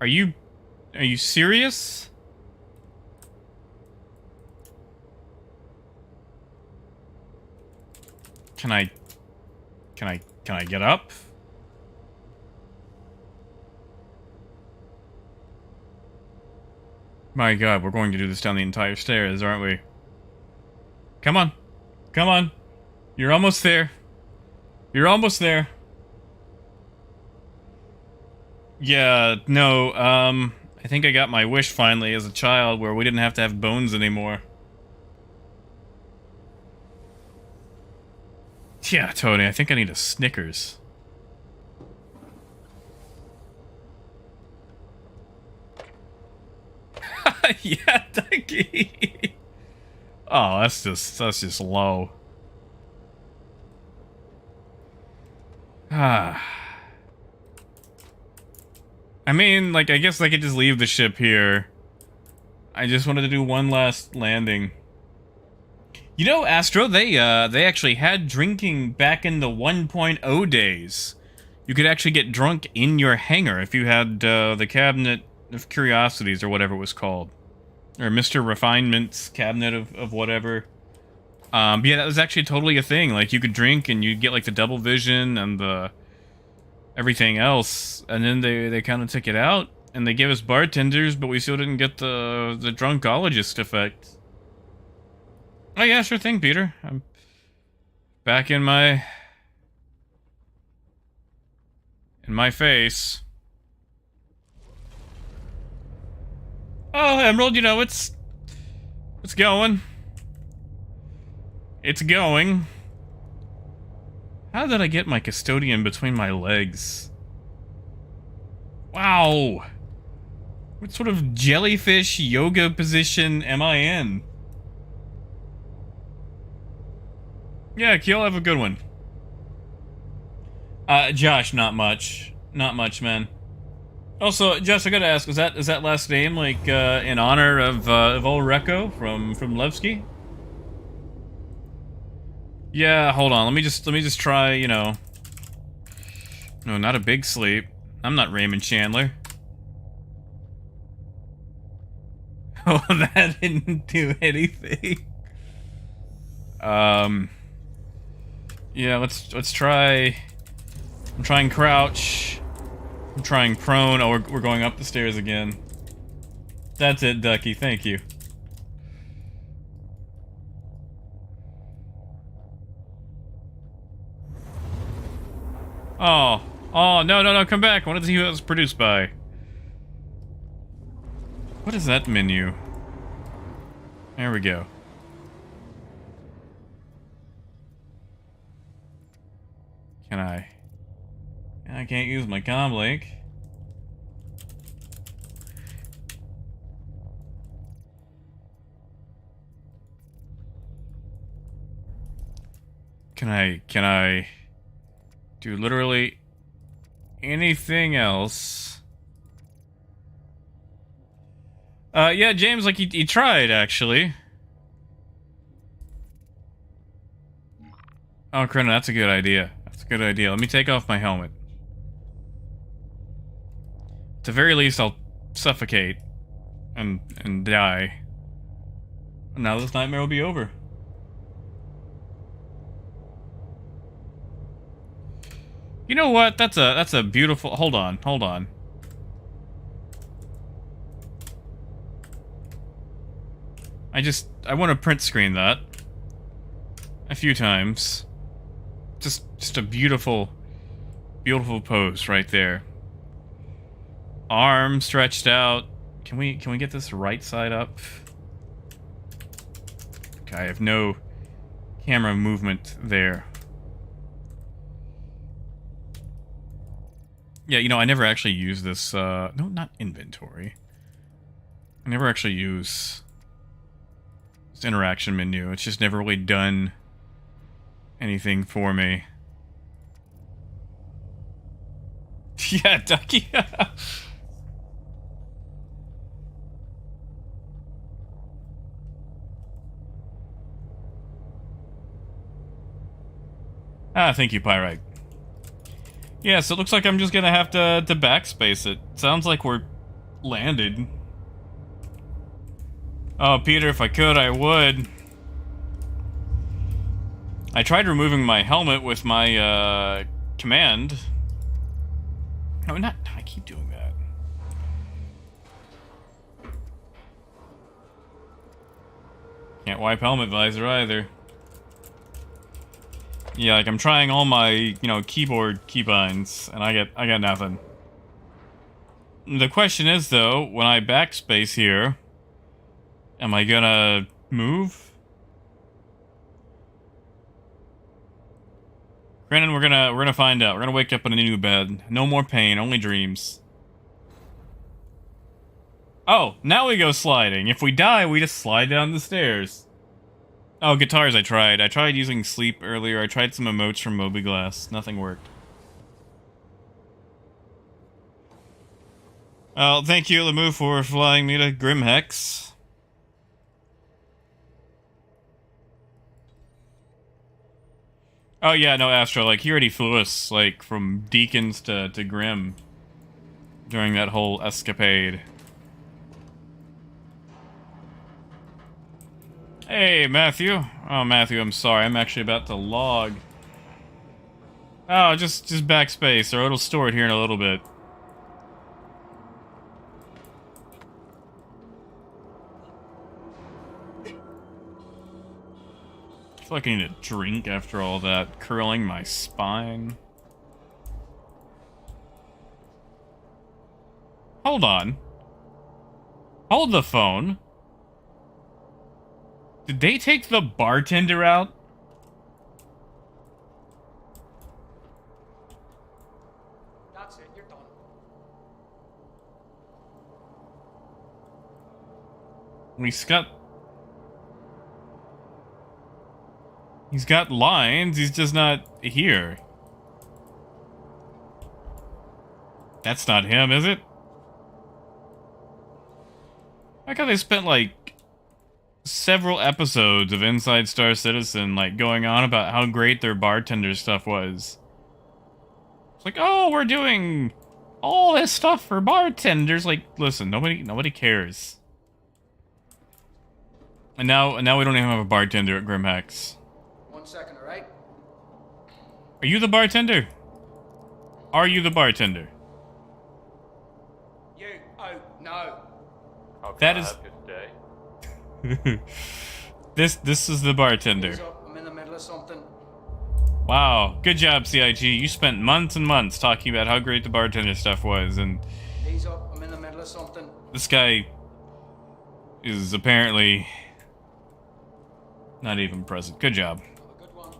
Are you serious? Can I get up? My God, we're going to do this down the entire stairs, aren't we? Come on. Come on. You're almost there. You're almost there. Yeah, no, I think I got my wish finally as a child where we didn't have to have bones anymore. Yeah, Tony, I think I need a Snickers. Yeah, Ducky. Oh, that's just low. Ah. I mean, like, I guess I could just leave the ship here. I just wanted to do one last landing. You know, Astro, they actually had drinking back in the 1.0 days. You could actually get drunk in your hangar if you had the Cabinet of Curiosities or whatever it was called. Or Mr. Refinement's Cabinet of whatever. But yeah, that was actually totally a thing. Like, you could drink and you'd get, like, the double vision and the... everything else, and then they kind of took it out, and they gave us bartenders, but we still didn't get the drunkologist effect. Oh yeah, sure thing, Peter. I'm back in my face. Oh, Emerald, you know, it's going. It's going. How did I get my custodian between my legs? Wow. What sort of jellyfish yoga position am I in? Yeah, Keel, have a good one. Josh, not much. Not much, man. Also, Josh, I gotta ask, is that last name like in honor of old Rekko from Levski? Yeah, hold on. Let me just try, you know. No, not a big sleep. I'm not Raymond Chandler. Oh, that didn't do anything. Yeah, let's try. I'm trying crouch. I'm trying prone. Oh, we're going up the stairs again. That's it, Ducky. Thank you. Oh. Oh, no, come back. I wanted to see who that was produced by. What is that menu? There we go. Can I? I can't use my comm link. Can I do literally anything else? Yeah, James, like, he tried, actually. Oh, Corona, that's a good idea. That's a good idea. Let me take off my helmet. At the very least, I'll suffocate and die. Now this nightmare will be over. You know what? That's a beautiful. Hold on, hold on. I want to print screen that a few times. Just a beautiful, beautiful pose right there. Arm stretched out. Can we get this right side up? Okay, I have no camera movement there. Yeah, you know, I never actually use this, no, not inventory. I never actually use this interaction menu. It's just never really done anything for me. Yeah, Ducky. Ah, thank you, Pyrite. Yeah, so it looks like I'm just gonna have to backspace it. Sounds like we're landed. Oh, Peter, if I could, I would. I tried removing my helmet with my, command. No, not... I keep doing that. Can't wipe helmet visor either. Yeah, like I'm trying all my, you know, keyboard keybinds, and I got nothing. The question is, though, when I backspace here, am I gonna move? Brandon, we're gonna find out. We're gonna wake up in a new bed. No more pain, only dreams. Oh, now we go sliding. If we die, we just slide down the stairs. Oh, guitars I tried. I tried using sleep earlier. I tried some emotes from Moby-Glass. Nothing worked. Well, thank you, Lamu, for flying me to Grimhex. Oh yeah, no, Astro, like, he already flew us, like, from Deacons to Grim during that whole escapade. Hey, Matthew. Oh, Matthew, I'm sorry. I'm actually about to log. Oh, just backspace, or it'll store it here in a little bit. I feel like I need a drink after all that curling my spine. Hold on. Hold the phone. Did they take the bartender out? That's it, you're done. He's got lines, he's just not here. That's not him, is it? I like how they spent, like, several episodes of Inside Star Citizen, like, going on about how great their bartender stuff was. It's like, oh, we're doing all this stuff for bartenders. Like, listen, nobody cares. And now we don't even have a bartender at Grimhex. 1 second, alright? Are you the bartender? Are you the bartender? You. Oh, no. That is... This is the bartender. Ease up, I'm in the middle of something. Wow, good job, CIG. You spent months and months talking about how great the bartender stuff was, and Ease up, I'm in the middle of something. this guy is apparently not even present. Good job. Have a good one.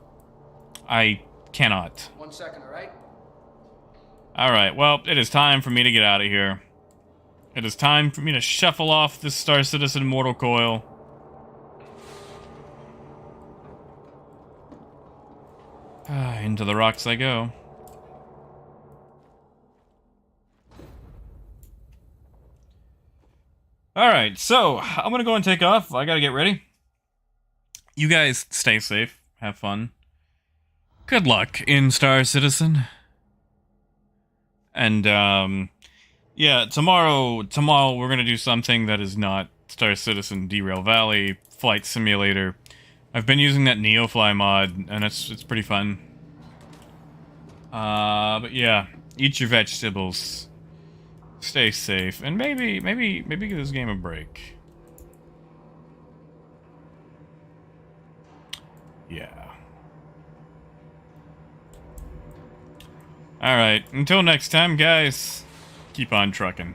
I cannot. 1 second, alright? Alright, well, it is time for me to get out of here. It is time for me to shuffle off this Star Citizen mortal coil. Into the rocks I go. Alright, so I'm gonna go and take off. I gotta get ready. You guys stay safe. Have fun. Good luck in Star Citizen. And, yeah, tomorrow we're gonna do something that is not Star Citizen Derail Valley Flight Simulator. I've been using that Neofly mod, and it's pretty fun. But yeah, eat your vegetables. Stay safe, and maybe give this game a break. Yeah. Alright, until next time, guys, keep on trucking.